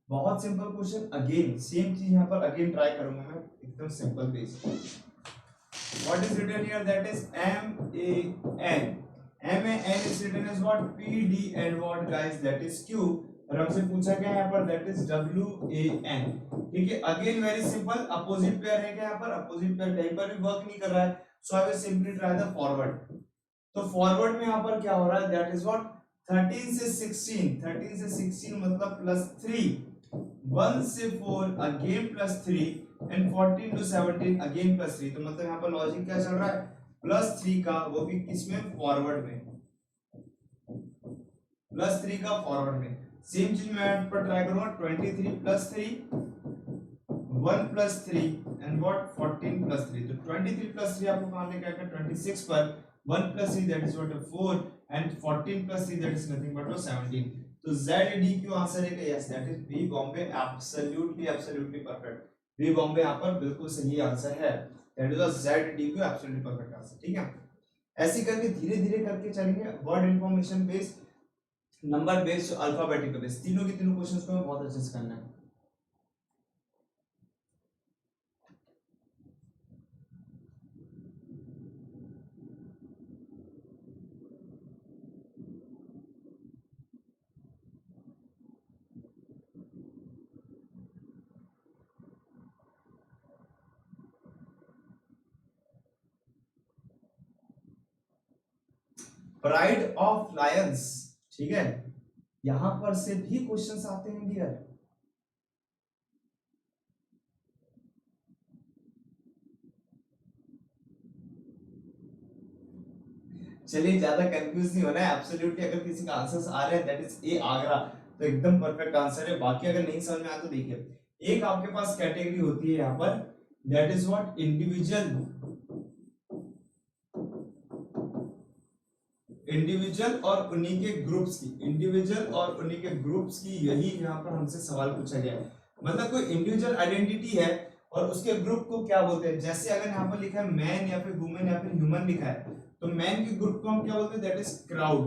बहुत सिंपल क्वेश्चन, अगेन सेम चीज यहाँ पर अगेन ट्राई करूंगा मैं, एकदम simple base. What is written here, that is M A N, M A N is written as what, P D and what guys, that is Q. और हमसे पूछा गया यहाँ पर that is W A N. ठीक है, again very simple, opposite pair है क्या यहाँ पर, अपोजिट पेयर कहीं पर भी वर्क नहीं कर रहा है, so I will simply try the forward. तो फॉरवर्ड में यहाँ पर क्या हो रहा है, दैट इज व्हाट 13 से 16, 13 से 16 मतलब +3, 1 से 4 अगेन +3 एंड 14 to 17 अगेन +3। तो मतलब यहाँ पर लॉजिक क्या चल रहा है, +3 का, वो भी किसमें, फॉरवर्ड में, +3 का फॉरवर्ड में। सेम चीज मैं यहाँ पर ट्राई करूंगा, 23 + 3, 1 + 3 एंड व्हाट 14 + 3। तो 23 + 3 आपको कहां लेके आएगा, 26 पर, 1 + 3 that is what 4 and 14 + 3 that is nothing but 17। तो ZDQ आंसर है कि yes that is B Bombay, absolutely perfect. B Bombay यहाँ पर बिल्कुल सही आंसर है, that is the ZDQ absolutely perfect answer. ठीक है, ऐसे करके धीरे धीरे करके चलेंगे, word information based, number based, alphabetic based, तीनों के तीनों क्वेश्चंस को हमें बहुत अच्छे से करना है। प्राइड ऑफ लायंस, ठीक है, यहां पर से भी क्वेश्चंस आते हैं डियर। चलिए ज्यादा कंफ्यूज नहीं होना है, एब्सोल्युटली अगर किसी का आंसर्स आ रहे हैं दैट इज ए आगरा, तो एकदम परफेक्ट आंसर है। बाकी अगर नहीं समझ में आया तो देखिए, एक आपके पास कैटेगरी होती है यहाँ पर, that is what individual, individual और उन्हीं के ग्रुप्स की, इंडिविजुअल और उन्हीं के ग्रुप्स की, यही यहाँ पर हमसे सवाल पूछा गया है। मतलब कोई इंडिविजुअल आइडेंटिटी है और उसके ग्रुप को क्या बोलते हैं, जैसे अगर यहाँ पर लिखा है मैन या फिर वुमेन या फिर ह्यूमन लिखा है, तो मैन के ग्रुप को हम क्या बोलते हैं, दैट इज क्राउड,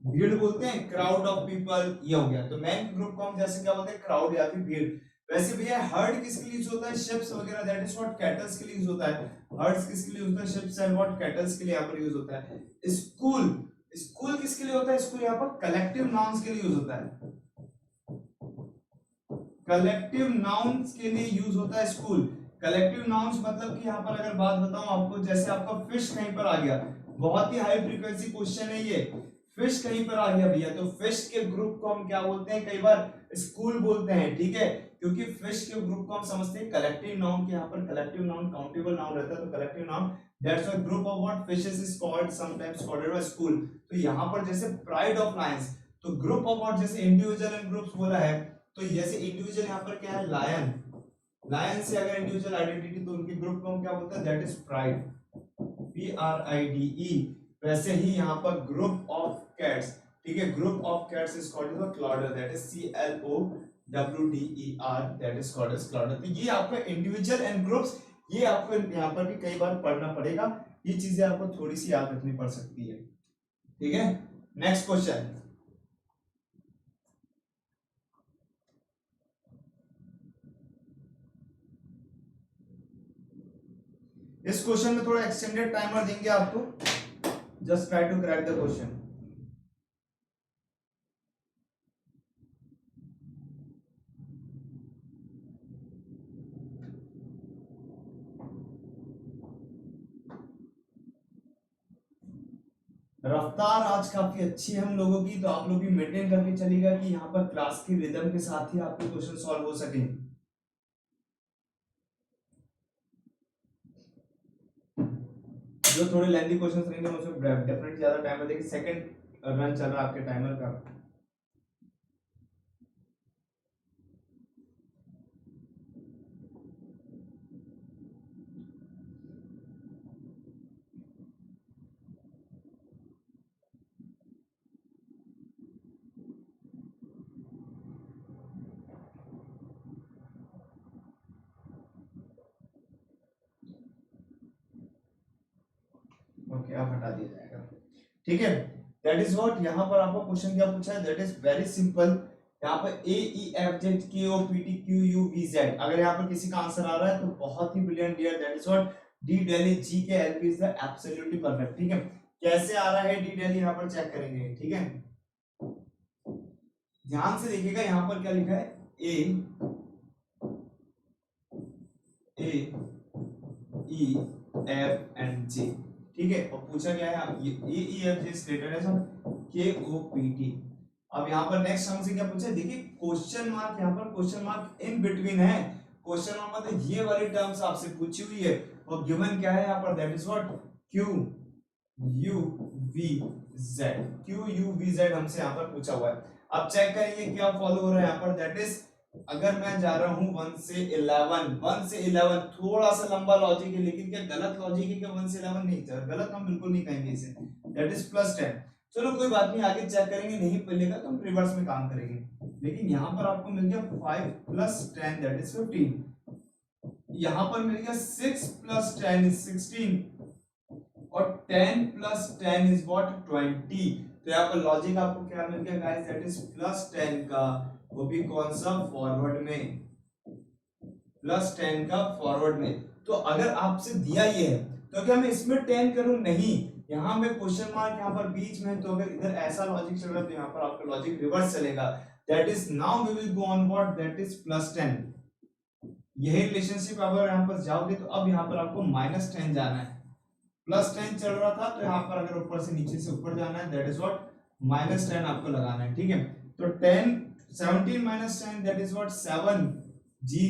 भीड़ बोलते हैं, क्राउड ऑफ पीपल, ये हो गया। तो मैन के ग्रुप को हम जैसे क्या बोलते हैं, क्राउड या फिर भीड़। वैसे भैया हर्ड किसके लिए यूज होता है, शिप्स वगैरह, दैट इज व्हाट कैटल्स के लिए यूज होता है। हर्ड्स किसके लिए होता है, शिप्स एंड व्हाट कैटल्स के लिए यहाँ पर यूज होता है। स्कूल, स्कूल किसके लिए होता है, स्कूल यहाँ पर कलेक्टिव नाउन्स के लिए यूज होता है, कलेक्टिव नाउन्स के लिए यूज होता है स्कूल। कलेक्टिव नाउन्स मतलब कि यहाँ पर अगर बात बताऊं आपको, जैसे आपका फिश कहीं पर आ गया, बहुत ही हाई फ्रीक्वेंसी क्वेश्चन है ये, फिश कहीं पर आ गया भैया, तो फिश के ग्रुप को हम क्या बोलते हैं, कई बार स्कूल बोलते हैं। ठीक है, क्योंकि फिश के ग्रुप को हम समझते हैं कलेक्टिव नाउन के, यहाँ पर कलेक्टिव नाउन काउंटेबल नाउन रहता है, तो collective noun that's why group of what fishes is called sometimes called as school. तो यहाँ पर जैसे प्राइड ऑफ लायंस, तो ग्रुप ऑफ व्हाट, जैसे इंडिविजुअल एंड ग्रुप्स बोला है, तो जैसे इंडिविजुअल यहाँ पर क्या है, लायन, लायन से अगर इंडिविजुअल आइडेंटिटी, तो उनके ग्रुप को हम क्या बोलते हैं, दैट इज प्राइड, PRIDE। वैसे ही यहाँ पर ग्रुप ऑफ कैट्स, ठीक है, group of cats is called as clowder, that is CLOWDER, that is called as clowder. तो ये आपका इंडिविजुअल एंड ग्रुप्स, ये आपको यहाँ पर भी कई बार पढ़ना पड़ेगा, ये चीजें आपको थोड़ी सी याद रखनी पड़ सकती है। ठीक है, नेक्स्ट क्वेश्चन, इस क्वेश्चन में थोड़ा एक्सटेंडेड टाइमर देंगे आपको, just try to crack the question. रफ्तार आज काफी अच्छी है हम लोगों की, तो आप लोग भी मेंटेन करके चलिएगा कि यहाँ पर क्लास की रिदम के साथ ही आपके क्वेश्चन सॉल्व हो सके। जो थोड़े लेंथी क्वेश्चंस रहेंगे उसमें डेफिनेटली ज्यादा टाइम लगेगा। सेकंड रन चल रहा है आपके टाइमर का। ओके, अब हटा दिया जाएगा। ठीक है, दैट इज व्हाट यहाँ पर आपको क्वेश्चन क्या पूछा है, दैट इज वेरी सिंपल। यहाँ पर ए ई F Z K O P T Q U V Z, अगर यहाँ पर किसी का आंसर आ रहा है तो बहुत ही brilliant dear, that is what D Delhi G K L P is the absolutely perfect. ठीक है, कैसे आ रहा है डी डेली यहाँ पर चेक करेंगे। ठीक है, ध्यान से देखिएगा यहाँ पर क्या लिखा है, ए ई एफ एंड जे। ठीक है, और पूछा गया है ए ई एफ जे स्टेटेड एज के ओ पी टी। अब यहाँ पर नेक्स्ट हमसे क्या पूछा है, देखिए क्वेश्चन मार्क, यहाँ पर क्वेश्चन मार्क इन बिटवीन है। क्वेश्चन मार्क मतलब ये वाली टर्म्स आपसे पूछी हुई है, और गिवन क्या है यहाँ पर, that is what Q U V Z. Q U V Z हमसे यहाँ पर पूछा हुआ है। अब चेक करेंगे क्या फॉलो हो रहा है यहाँ पर, दैट इज अगर मैं जा रहा हूं 1 से 11, 1 से 11 थोड़ा सा लंबा लॉजिक है, लेकिन क्या गलत लॉजिक है क्या 1 से 11 नहीं, गलत हम बिल्कुल नहीं कहेंगे इसे, दैट इज +10। चलो कोई बात नहीं, आगे चेक करेंगे, नहीं मिलेगा तो हम रिवर्स में काम करेंगे। लेकिन यहाँ पर आपको मिल गया 5 + 10 दैट इज 15, यहाँ पर मिल गया 6 + 10 इज 16, और 10 + 10 इज व्हाट 20। तो यहाँ पर लॉजिक आपको क्या मिल गया गाइस, दैट इज +10 का, वो भी कौन सा, फॉरवर्ड में, +10 का फॉरवर्ड में। तो अगर आपसे दिया ये है तो क्या मैं इसमें 10 करूं, नहीं, यहाँ में क्वेश्चन मार्क यहाँ पर बीच में, तो अगर इधर ऐसा लॉजिक चल रहा है तो यहाँ पर आपका लॉजिक रिवर्स चलेगा, that is now we will go on what, that is +10। यही रिलेशनशिप अगर यहाँ पर जाओगे तो अब यहाँ पर आपको -10 जाना है, +10 चल रहा था तो यहाँ पर अगर ऊपर से नीचे से ऊपर जाना है, दैट इज व्हाट -10 आपको लगाना है। ठीक है, तो 10 17 - 10 दैट इज व्हाट 7 जी,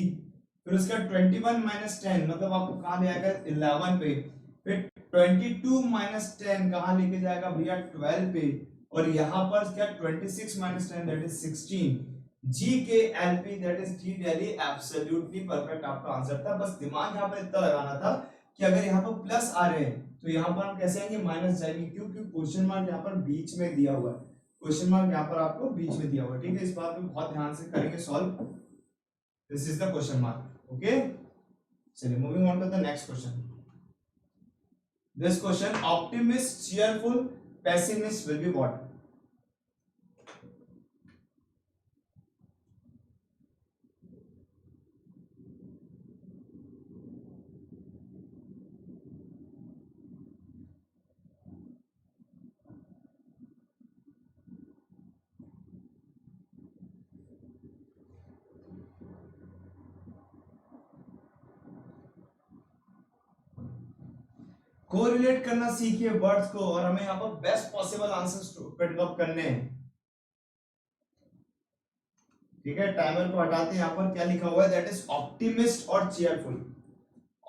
फिर उसका 21 - 10 मतलब आपको कहाँ ले आएगा 11 पे, फिर 22 - 10 कहाँ लेके जाएगा भैया 12 पे, और यहाँ पर क्या 26 - 10 that is 16। Ji K L P that is D daily absolutely perfect आपका आंसर था। बस दिमाग यहाँ पर इतना लगाना था कि अगर यहाँ पर प्लस आ रहे हैं तो यहाँ पर हम कैसे आएंगे, माइनस जाएंगे, क्योंकि क्वेश्चन मार्क यहाँ पर बीच में दिया हुआ है, क्वेश्चन मार्क यहाँ पर आपको बीच में दिया हुआ है। ठीक है, इस बात को बहुत ध्यान से करेंगे solve, this is the question mark. Okay, चलिए moving on to the next question. This question, optimist, cheerful, pessimist will be what. Correlate करना सीखिए वर्ड्स को, और हमें यहाँ पर best possible answers pick up करने हैं। ठीक है, टाइमर को हटाते हैं, यहाँ पर क्या लिखा हुआ है, दैट इज ऑप्टिमिस्ट और cheerful.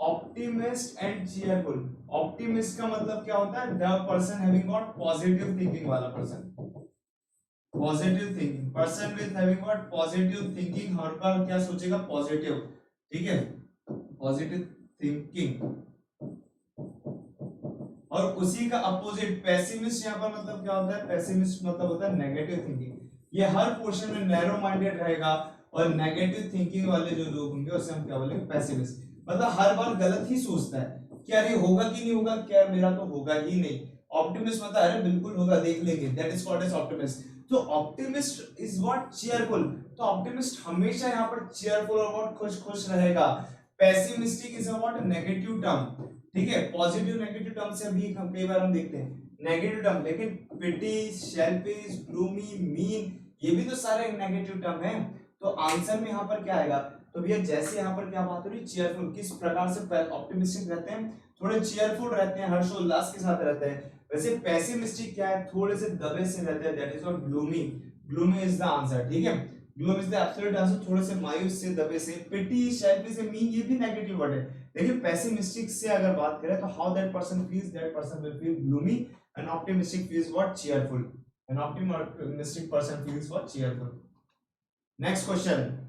Optimist and cheerful, optimist का मतलब क्या होता है, the person having got positive thinking वाला person, positive thinking person with having got positive thinking, हर बार क्या सोचेगा, पॉजिटिव। ठीक है, पॉजिटिव थिंकिंग। और उसी का अपोजिट पेसिमिस्ट, यहाँ पर मतलब क्या होता है, पेसिमिस्ट मतलब होता है नेगेटिव थिंकिंग। ये हर पोर्शन में नैरो माइंडेड रहेगा, और नेगेटिव थिंकिंग वाले जो लोग होंगे उसे हम क्या बोलेंगे, पेसिमिस्ट। मतलब हर बार गलत ही सोचता है, क्या ये होगा कि नहीं होगा, क्या मेरा तो होगा ही नहीं। ऑप्टिमिस्ट मतलब अरे बिल्कुल होगा, देख लेंगे, that is called as optimist. तो ऑप्टिमिस्ट इज व्हाट चीयरफुल, तो ऑप्टिमिस्ट हमेशा यहाँ पर चीयरफुल और व्हाट खुश खुश रहेगा। Pessimistic is what negative term. ठीक है, पॉजिटिव नेगेटिव टर्म से भी हम कई बार हम देखते हैं नेगेटिव टर्म, लेकिन पिटी, शेल्फिश, ग्लूमी, मीन, ये भी तो सारे नेगेटिव टर्म हैं। तो आंसर में यहाँ पर क्या आएगा, तो भैया जैसे यहाँ पर क्या बात हो रही है, चीयरफुल, किस प्रकार से ऑप्टिमिस्टिक रहते हैं, थोड़े चीयरफुल रहते हैं, हर्षोल्लास के साथ रहते हैं। वैसे पेसिमिस्टिक क्या है, थोड़े से दबे से रहते हैं, that is what gloomy, gloomy is the answer, ठीक है, gloom is the absolute answer, थोड़े से मायूस से, दबे से, पिटी, शेल्फी से, मीन, ये भी नेगेटिव वर्ड है। देखिए पेसिमिस्टिक से अगर बात करें तो how that person feels, that person will feel gloomy, and optimistic feels what, cheerful, N optimistic person feels what, cheerful. Next question,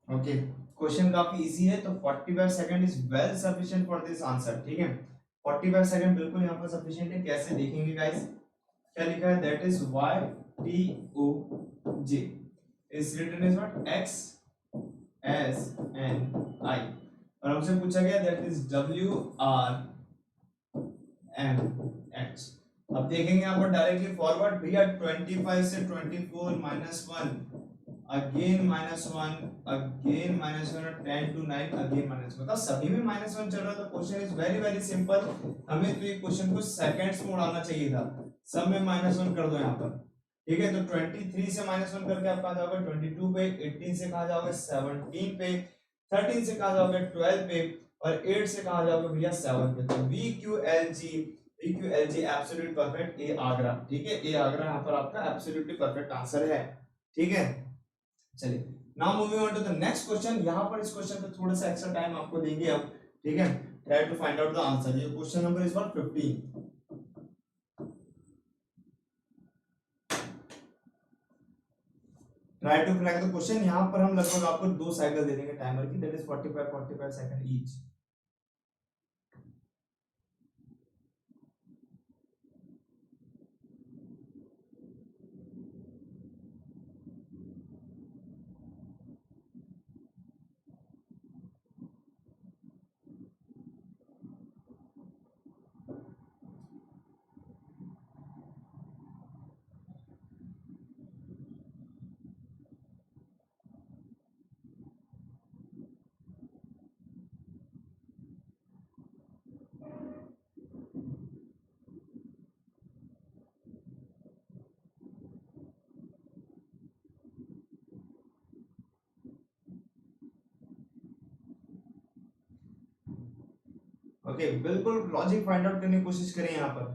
okay, question काफी इजी है, तो 45 second is well sufficient for this answer, ठीक है, 45 सेकंड बिल्कुल यहाँ पर सफिशिएंट है। कैसे देखेंगे गाइस, क्या लिखा है, that is Y T O J is written is what, X S N I, और हमसे पूछा गया that is W R M H. अब देखेंगे यहाँ पर डायरेक्टली फॉरवर्ड, भैया 25 से 24 माइनस 1, अगेन -1, अगेन -1, और 10 to 9 अगेन -1, मतलब सभी में -1 चल रहा है। तो question is very very simple, हमें तो ये क्वेश्चन को सेकंड्स में उड़ाना चाहिए था, सब में -1 कर दो यहाँ पर, ठीक है। तो 23 से -1 करके आप कहाँ जाओगे 22 पे, 18 से कहाँ जाओगे 17 पे, 13 से कहाँ जाओगे 12 पे, और 8 से कहाँ जाओगे भैया 7 पे। तो VQLG एब्सोल्यूट परफेक्ट, ए आगरा, ठीक है, ए आगरा यहाँ पर आपका एब्सोल्युटली परफेक्ट आंसर है, ठीक है। चलिए, now moving on to the next question. यहाँ पर इस क्वेश्चन पे थोड़ा सा एक्स्ट्रा टाइम आपको देंगे अब, ठीक है, try to find out the answer. ये question number is 15, try to crack the question. यहाँ पर हम लगभग आपको 2 साइकिल दे देंगे टाइमर की, that is 45 second each. Okay, बिल्कुल लॉजिक फाइंड आउट करने की कोशिश करें यहाँ पर।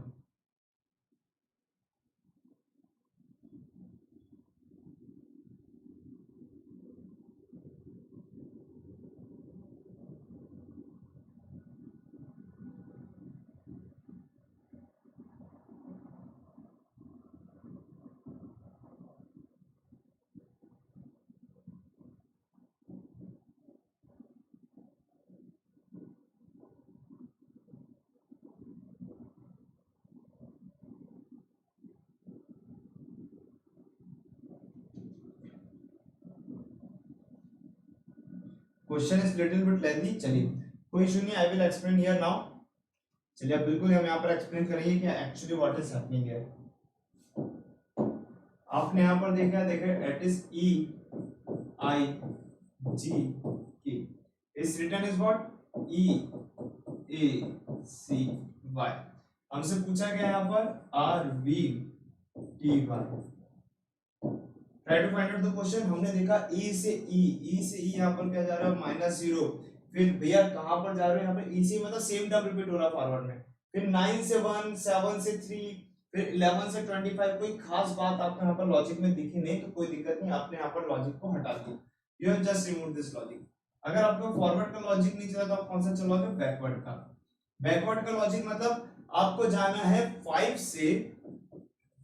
Question is little bit lengthy, चलिए कोई इशू नहीं, आई विल एक्सप्लेन हियर नाउ। चलिए अब बिल्कुल हम यहाँ पर एक्सप्लेन करेंगे कि एक्चुअली व्हाट इज हैपनिंग है। आपने यहाँ पर देखा it is E I G K, is written is what, E A C Y. हमसे पूछा गया यहाँ पर R V T Y, try to find out the question. हमने देखा ई से ई यहाँ पर क्या जा रहा है -0, फिर भैया कहां पर जा रहे हैं, यहाँ पर ई से मतलब सेम टर्म रिपीट हो रहा है फॉरवर्ड में, फिर 9 से 1, 7 से 3, फिर 11 से 25। कोई खास बात आपको यहाँ पर लॉजिक में दिखी नहीं तो कोई दिक्कत नहीं, आपने यहाँ पर लॉजिक को हटा दिया, you have just remove this logic. अगर आपको फॉरवर्ड का लॉजिक नहीं चला तो आप कौन सा चलाओगे, बैकवर्ड का। बैकवर्ड का लॉजिक मतलब आपको जाना है 5 से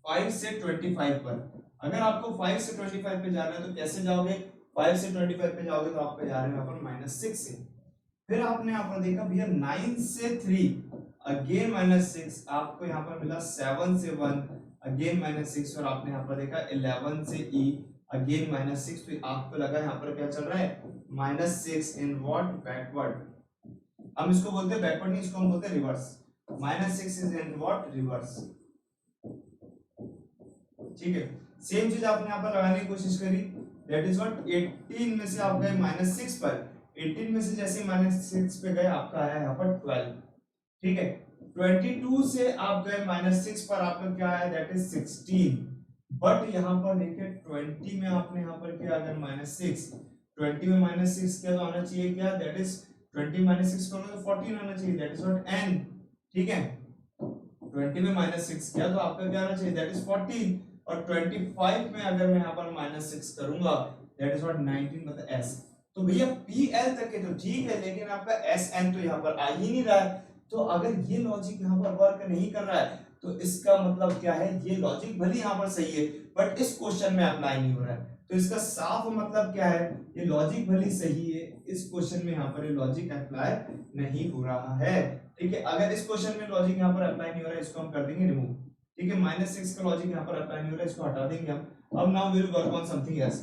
25 पर। अगर आपको 5 से 25 पे जाना है तो कैसे जाओगे, 5 से 25 पे जाओगे तो आपको जा रहे हैं यहाँ पर -6 से, फिर आपने यहाँ पर देखा भैया 9 से 3 अगेन -6, आपको यहाँ पर मिला 7 से 1 अगेन -6, और आपने यहाँ पर देखा 11 से E अगेन -6, तो आपको लगा यहाँ पर क्या चल रहा है -6 इन व्हाट, बैकवर्ड। हम इसको बोलते हैं बैकवर्ड नहीं, इसको हम बोलते हैं reverse. -6 is in what reverse, ठीक है। सेम चीज आपने यहाँ पर लगाने की कोशिश करी, दैट इज व्हाट 18 में से आप गए -6 पर, 18 में से जैसे -6 पे गए आपका आया यहाँ पर 12, ठीक है। 22 से आप गए -6 पर, आपका क्या आया, दैट इज 16। बट यहाँ पर देखिए 20 में आपने यहाँ पर क्या, अगर -6, 20 में -6 क्या तो आना चाहिए क्या, दैट इज 20 -6 करोगे तो 14 आना चाहिए, दैट इज व्हाट n, ठीक है। 20 में -6 किया तो आपका क्या आना चाहिए, दैट इज 14। और 25 में अगर मैं यहाँ पर -6 करूंगा, दैट इज व्हाट 19, मतलब s। तो भैया pl तक के तो ठीक है, लेकिन आपका sn तो यहाँ पर आ ही नहीं रहा है। तो अगर ये लॉजिक यहाँ पर वर्क नहीं कर रहा है तो इसका मतलब क्या है, ये लॉजिक भले यहाँ पर सही है बट इस क्वेश्चन में अप्लाई नहीं हो रहा है। तो इसका साफ मतलब क्या है, ये लॉजिक भले सही है, इस क्वेश्चन में यहाँ पर ये लॉजिक अप्लाई नहीं हो रहा है, ठीक है। अगर इस क्वेश्चन में लॉजिक यहाँ पर अप्लाई नहीं हो रहा है, इसको हम कर देंगे रिमूव, ठीक है। -6 का लॉजिक यहाँ पर अप्लाई नहीं हो रहा है, इसको हटा देंगे हम। अब now will work on something else.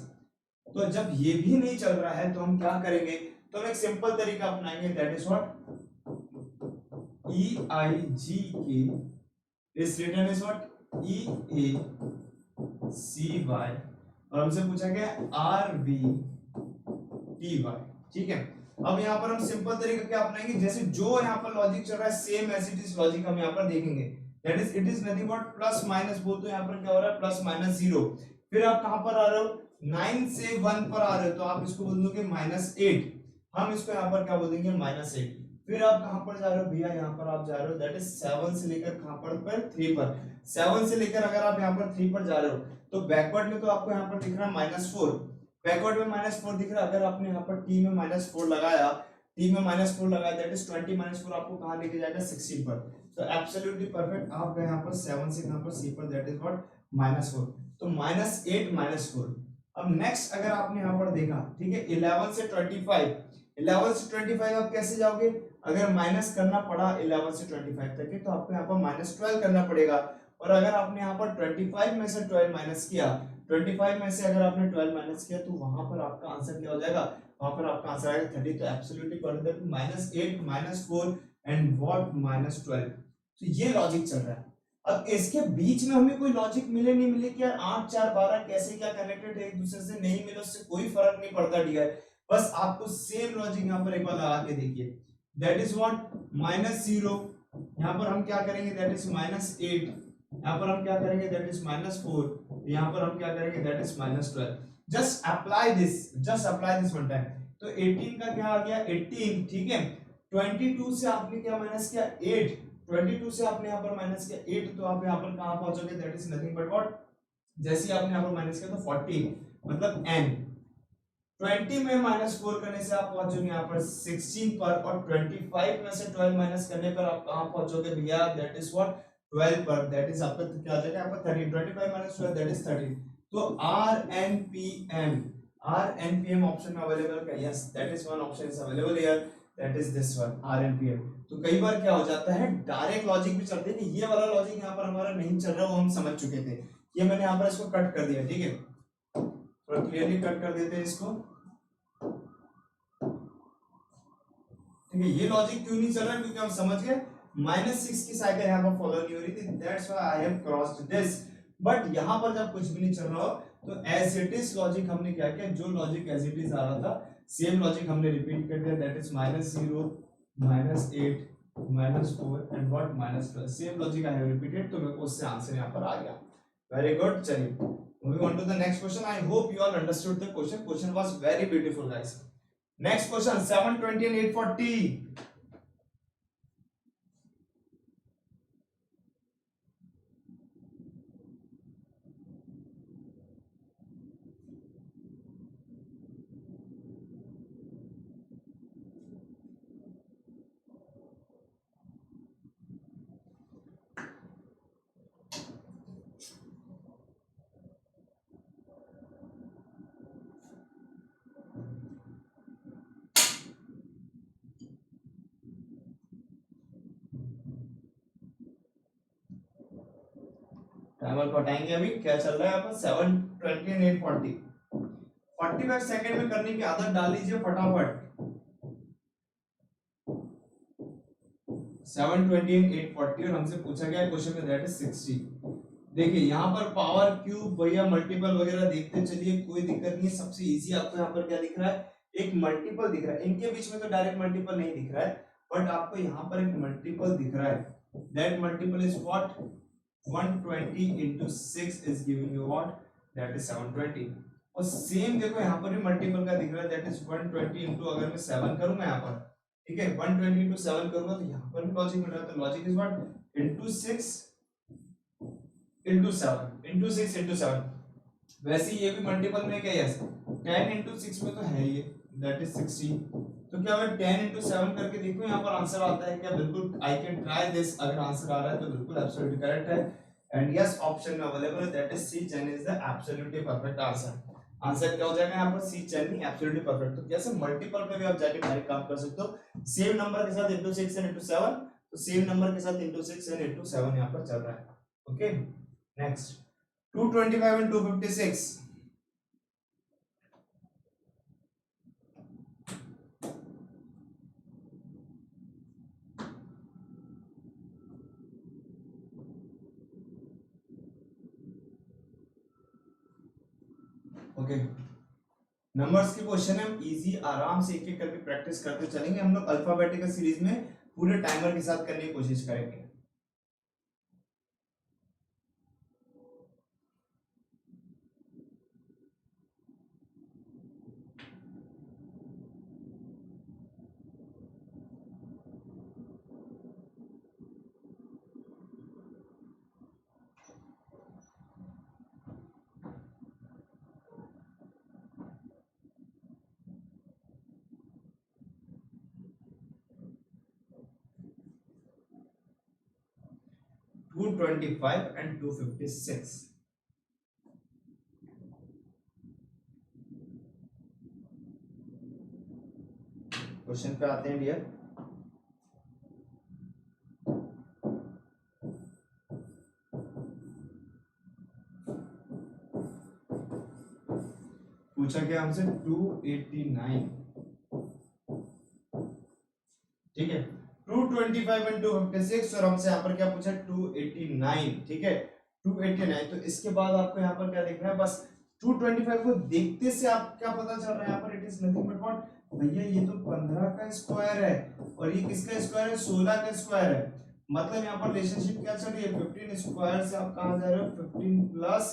तो जब ये भी नहीं चल रहा है तो हम क्या करेंगे, तो हम एक सिंपल तरीका अपनाएंगे, that is what EIGK is written is what EACY, और हमसे पूछा गया RBTY, ठीक है। अब यहाँ पर हम सिंपल तरीका क्या अपनाएंगे, जैसे जो यहाँ पर लॉजिक चल रहा है same as it is logic हम यहाँ पर देखेंगे, that is it is nothing but plus minus, बोल तो यहाँ पर क्या हो रहा है, +-0। फिर आप कहां पर आ रहे हो, 9 से 1 पर आ रहे हो, तो आप इसको बोल दोगे -8, हम इसको यहाँ पर क्या बोल देंगे, -8। फिर आप कहां पर जा रहे हो भैया, यहाँ पर आप जा रहे हो दैट इज 7 से लेकर कहां पर 3 पर, 7 से लेकर अगर आप यहाँ पर 3 पर जा रहे हो तो बैकवर्ड में तो आपको यहाँ पर दिख रहा है -4, बैकवर्ड में -4 दिख रहा है। अगर आपने यहाँ पर टी में -4 लगाया, टी में -4 लगाया, दैट इज 20 -4 आपको कहां लेके जाएगा, 16 पर। तो एब्सोल्युटली परफेक्ट, आप गए यहाँ पर 7 से कहां पर, सी पर, दैट इज व्हाट -4। तो -8 -4। अब नेक्स्ट अगर आपने यहाँ पर देखा, ठीक है, 11 से 25, 11 से 25 आप कैसे जाओगे, अगर माइनस करना पड़ा 11 से 25 तक के तो आपको यहाँ पर -12 करना पड़ेगा। और अगर आपने यहाँ पर 25 में से 12 माइनस किया, 25 में से अगर आपने 12 माइनस किया तो वहां पर आपका आंसर क्या हो जाएगा, वहां पर आपका आंसर आएगा 30। तो एब्सोल्युटली परफेक्ट, -8 -4 एंड व्हाट -12। तो ये लॉजिक चल रहा है। अब इसके बीच में हमें कोई लॉजिक मिले नहीं मिले कि यार 8 4 12 कैसे क्या कनेक्टेड है एक दूसरे से, नहीं मिले उससे कोई फर्क नहीं पड़ता डियर। बस आपको सेम लॉजिक यहाँ पर एक बार लगा के देखिए, दैट इज व्हाट -0, यहाँ पर हम क्या करेंगे, दैट इज -8, यहाँ पर हम क्या करेंगे, दैट इज -4, यहाँ पर हम क्या करेंगे, that is -12। Just apply this one time. तो 18 का क्या आ गया, 18, ठीक है। 22 से आपने क्या माइनस किया, 8, 22 से आपने यहाँ पर माइनस किया 8, तो आप यहाँ पर कहाँ पहुंचोगे, that is nothing but what, जैसे आपने यहाँ पर माइनस किया तो 40, मतलब n। 20 में -4 करने से आप पहुंचोगे यहाँ पर 16 पर, और 25 में से 12 माइनस करने पर आप कहाँ पहुंचोगे भैया, दैट इज व्हाट 12 पर, दैट इज आपका क्या आ जाएगा, आपका 13, 25 - 12 दैट इज 13। तो RNPM ऑप्शन में अवेलेबल है, yes that is one option is available here, that is this one RNPM। तो कई बार क्या हो जाता है, डायरेक्ट लॉजिक भी चलते हैं कि ये वाला लॉजिक यहाँ पर हमारा नहीं चल रहा, वो हम समझ चुके थे, ये मैंने यहाँ पर इसको कट कर दिया, ठीक है, थोड़ा क्लियरली कट कर देते हैं इसको, ठीक है। ये लॉजिक क्यों नहीं चल रहा, क्योंकि हम समझ गए -6 की साइकिल यहाँ पर फॉलो नहीं हो रही थी, that's why I have crossed this. But यहाँ पर जब कुछ भी नहीं चल रहा हो तो एज इट इज लॉजिक हमने क्या किया, जो लॉजिक एज इट इज आ रहा था सेम लॉजिक हमने रिपीट कर दिया, that is -0 -8 -4 and what -12, same logic I have repeated, तो मेरे को उससे आंसर यहाँ पर आ गया। वेरी गुड, चलिए moving on to the next question. I hope you all understood the question, question was very beautiful guys. Next question 720 and 840। Timer को हटाएंगे, अभी क्या चल रहा है यहाँ पर 720 and 840, 45 सेकंड में करने की आदत डाल लीजिए फटाफट। 720 एंड 840 और हमसे पूछा गया क्वेश्चन में दैट इज 60। देखिए यहाँ पर पावर क्यूब भैया मल्टीपल वगैरह देखते चलिए, कोई दिक्कत नहीं है। सबसे इजी आपको यहाँ पर क्या दिख रहा है, एक मल्टीपल दिख रहा है। इनके बीच में तो डायरेक्ट मल्टीपल नहीं दिख रहा है, बट आपको यहाँ पर एक मल्टीपल दिख रहा है। That multiple is what, 120 into 6 is giving you what, that is 720। और सेम देखो यहाँ पर भी मल्टीपल का दिख रहा है, दैट इज 120 into, अगर मैं 7 करूंगा यहाँ पर, ठीक है, 120 into 7 करूंगा तो यहाँ पर भी लॉजिक मिल रहा है। तो logic is what, into 6 into 7 into 6 into 7। वैसे ये भी मल्टीपल में क्या है, 10 into 6 में तो है ये, दैट इज 60। तो क्या मैं 10 into 7 करके देखूं यहाँ पर आंसर आता है क्या? बिल्कुल, आई कैन ट्राई दिस। अगर आंसर आ रहा है तो बिल्कुल एब्सोल्युटली करेक्ट है। एंड यस, ऑप्शन में अवेलेबल है, that is C, 10 is the absolutely perfect answer. Answer क्या हो जाएगा यहाँ पर, सी 10 नहीं, एब्सोल्युटली परफेक्ट। तो कैसे मल्टीपल पे भी आप जाके डायरेक्ट काम कर सकते हो, सेम नंबर के साथ into 6 and into 7, तो सेम नंबर के साथ into 6 and into 7 यहाँ पर चल रहा है। Okay, next 225 and 256। Okay, numbers के क्वेश्चन है, हम इजी आराम से एक एक करके प्रैक्टिस करते चलेंगे। हम लोग अल्फाबेटिकल सीरीज में पूरे टाइमर के साथ करने की कोशिश करेंगे। To 225 and 256। क्वेश्चन पे आते हैं डियर। पूछा गया हमसे 289, ठीक है, 225 and 256, और हमसे यहाँ पर क्या पूछा, 289, ठीक है, 289। तो इसके बाद आपको यहाँ पर क्या देखना है, बस 225 को देखते से आप क्या पता चल रहा है यहाँ पर, it is nothing but what, भैया ये तो 15 का स्क्वायर है और ये किसका स्क्वायर है, 16 का स्क्वायर है। मतलब यहाँ पर रिलेशनशिप क्या चल रही है, 15 स्क्वायर से आप कहाँ जा रहे हो, 15 प्लस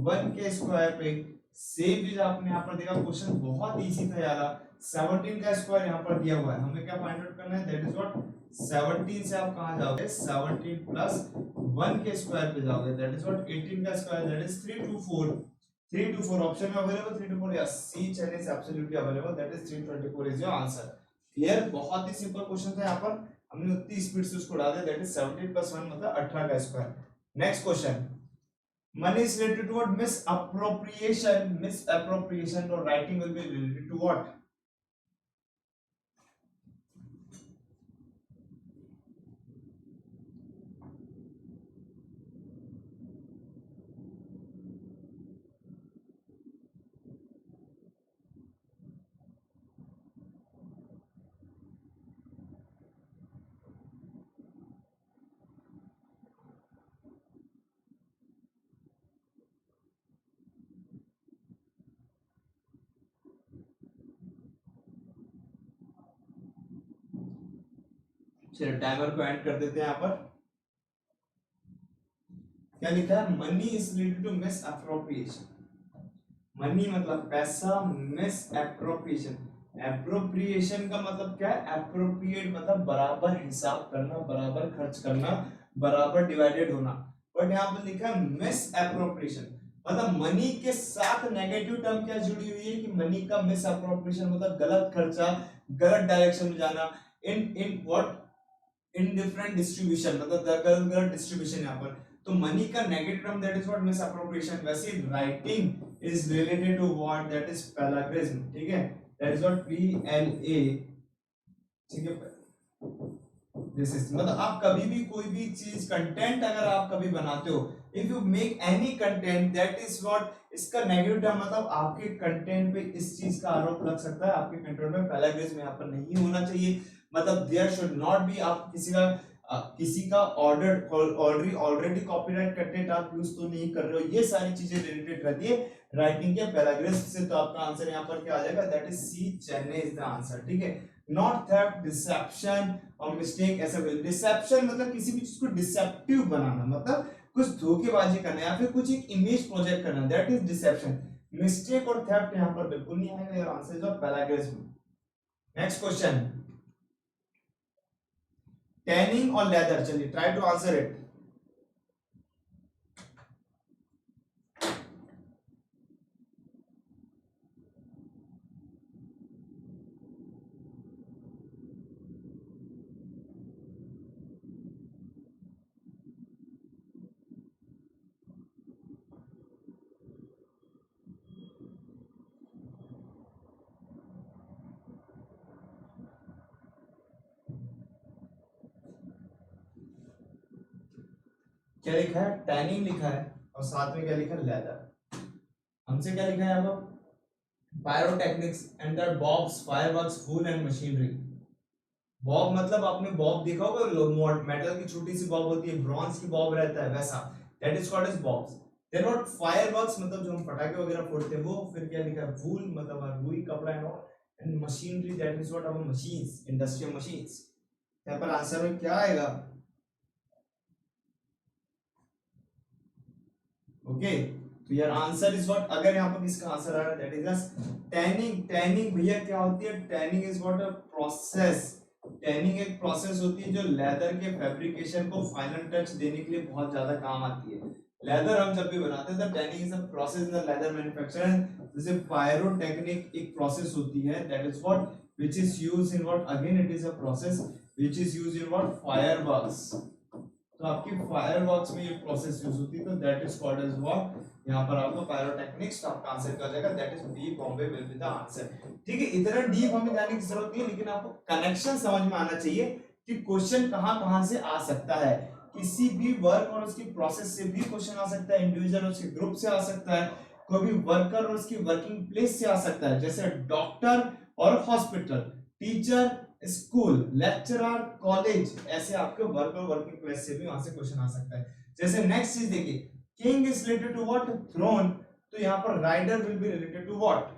1 के स्क्वायर पे। सेम चीज आपने यहाँ पर देखा, क्वेश्चन बहुत इजी था यार। 17 का स्क्वायर यहाँ पर दिया हुआ है, हमें क्या फाइंड आउट करना है, दैट इज व्हाट, 17 से आप कहाँ जाओगे, 17 प्लस 1 के स्क्वायर पे जाओगे, दैट इज व्हाट, 18 का स्क्वायर, दैट इज 324। 324 ऑप्शन में available, 324, yes, C 10 is absolutely available, that is 324 is your answer. Clear, बहुत ही सिंपल क्वेश्चन था यहाँ पर, हमने उतनी स्पीड से उसको डाल दिया, दैट इज 17 प्लस 1 मतलब 18 का square. Next question, money is related to what, misappropriation, misappropriation or writing will be related to what, चलिए टाइमर को एंड कर देते हैं यहाँ पर। क्या लिखा है, money is related to misappropriation. Money मतलब पैसा, मिस एप्रोप्रिएशन, एप्रोप्रिएशन का मतलब क्या है, एप्रोप्रिएट मतलब बराबर हिसाब करना, बराबर खर्च करना, बराबर डिवाइडेड होना। बट यहाँ पर लिखा है मिस एप्रोप्रिएशन, मतलब मनी के साथ नेगेटिव टर्म क्या जुड़ी हुई है कि मनी का मिस एप्रोप्रिएशन मतलब गलत खर्चा, गलत डायरेक्शन में जाना, in what, in different distribution, मतलब गलत गलत डिस्ट्रीब्यूशन यहाँ पर। तो मनी का negative term that is what, misappropriation. वैसे writing is related to what, that is plagiarism, ठीक है, that is what, P L A, ठीक है, दिस इज, मतलब आप कभी भी कोई भी चीज कंटेंट अगर आप कभी बनाते हो, if you make any content that is what, इसका नेगेटिव टर्म मतलब आपके कंटेंट पे इस चीज का आरोप लग सकता है, आपके कंटेंट में पैलाग्रिज्म यहाँ पर नहीं होना चाहिए। मतलब देयर शुड नॉट बी, आप किसी का ऑर्डर ऑलरेडी कॉपीराइट कंटेंट आप यूज तो नहीं कर रहे हो, ये सारी चीजें रिलेटेड रहती है राइटिंग के पैराग्राफ से। तो आपका आंसर यहाँ पर क्या आ जाएगा, that is C, Chennai is the answer. ठीक है, नॉट थेफ्ट, डिसेप्शन और मिस्टेक। ऐसा डिसेप्शन मतलब किसी भी चीज को डिसेप्टिव बनाना, मतलब कुछ धोखेबाजी करना या फिर कुछ एक इमेज प्रोजेक्ट करना, दैट इज डिसेप्शन। मिस्टेक और थेफ्ट यहाँ पर बिल्कुल नहीं आएगा, your answer is of paragraph. Next question, tanning और लेदर, चलिए ट्राई टू आंसर इट। क्या लिखा है, टैनिंग लिखा है और साथ में क्या लिखा है, लेदर। हमसे क्या लिखा है यहाँ पर, pyrotechnics and the bombs, fireworks, fuel and machinery. बॉब मतलब आपने बॉब देखा होगा, मेटल की छोटी सी बॉब होती है, ब्रॉन्ज की बॉब रहता है वैसा, that is called as bombs. Then what, fireworks मतलब जो हम पटाखे वगैरह फोड़ते हैं वो। फिर क्या लिखा है, वूल मतलब रुई कपड़ा है, and machinery that is what our machines, industrial machines. यहाँ पर आंसर में क्या आएगा, ओके। तो यार आंसर इज व्हाट, अगर यहाँ पर इसका आंसर आ रहा है दैट इज टैनिंग। टैनिंग भैया क्या होती है, tanning is what a process. Tanning एक प्रोसेस होती है जो लेदर के फैब्रिकेशन को फाइनल टच देने के लिए बहुत ज्यादा काम आती है। लेदर हम जब भी बनाते हैं तो tanning is a process in the leather manufacturing. जैसे पायरोटेक्निक एक प्रोसेस होती है, that is what which is used in what, again it is a process which is used in what, fireworks. तो आपकी फायरवर्क्स में ये प्रोसेस यूज होती है, तो that is called as what, यहाँ पर आपका पायरोटेक्निक्स। आपका आंसर क्या हो जाएगा, that is B, Bombay will be the answer. ठीक है, इतना डीप हमें जाने की जरूरत नहीं है, लेकिन आपको कनेक्शन समझ में आना चाहिए कि क्वेश्चन कहां कहां से आ सकता है। किसी भी वर्क और उसकी प्रोसेस से भी क्वेश्चन आ सकता है, इंडिविजुअल और उसके ग्रुप से आ सकता है, कोई भी वर्कर और उसकी वर्किंग प्लेस से आ सकता है, जैसे डॉक्टर और hospital, teacher, school, lecturer, college, ऐसे आपके वर्क और वर्किंग प्लेस से भी वहां से क्वेश्चन आ सकता है। जैसे नेक्स्ट चीज देखिए, king is related to what, throne. तो यहाँ पर rider will be related to what,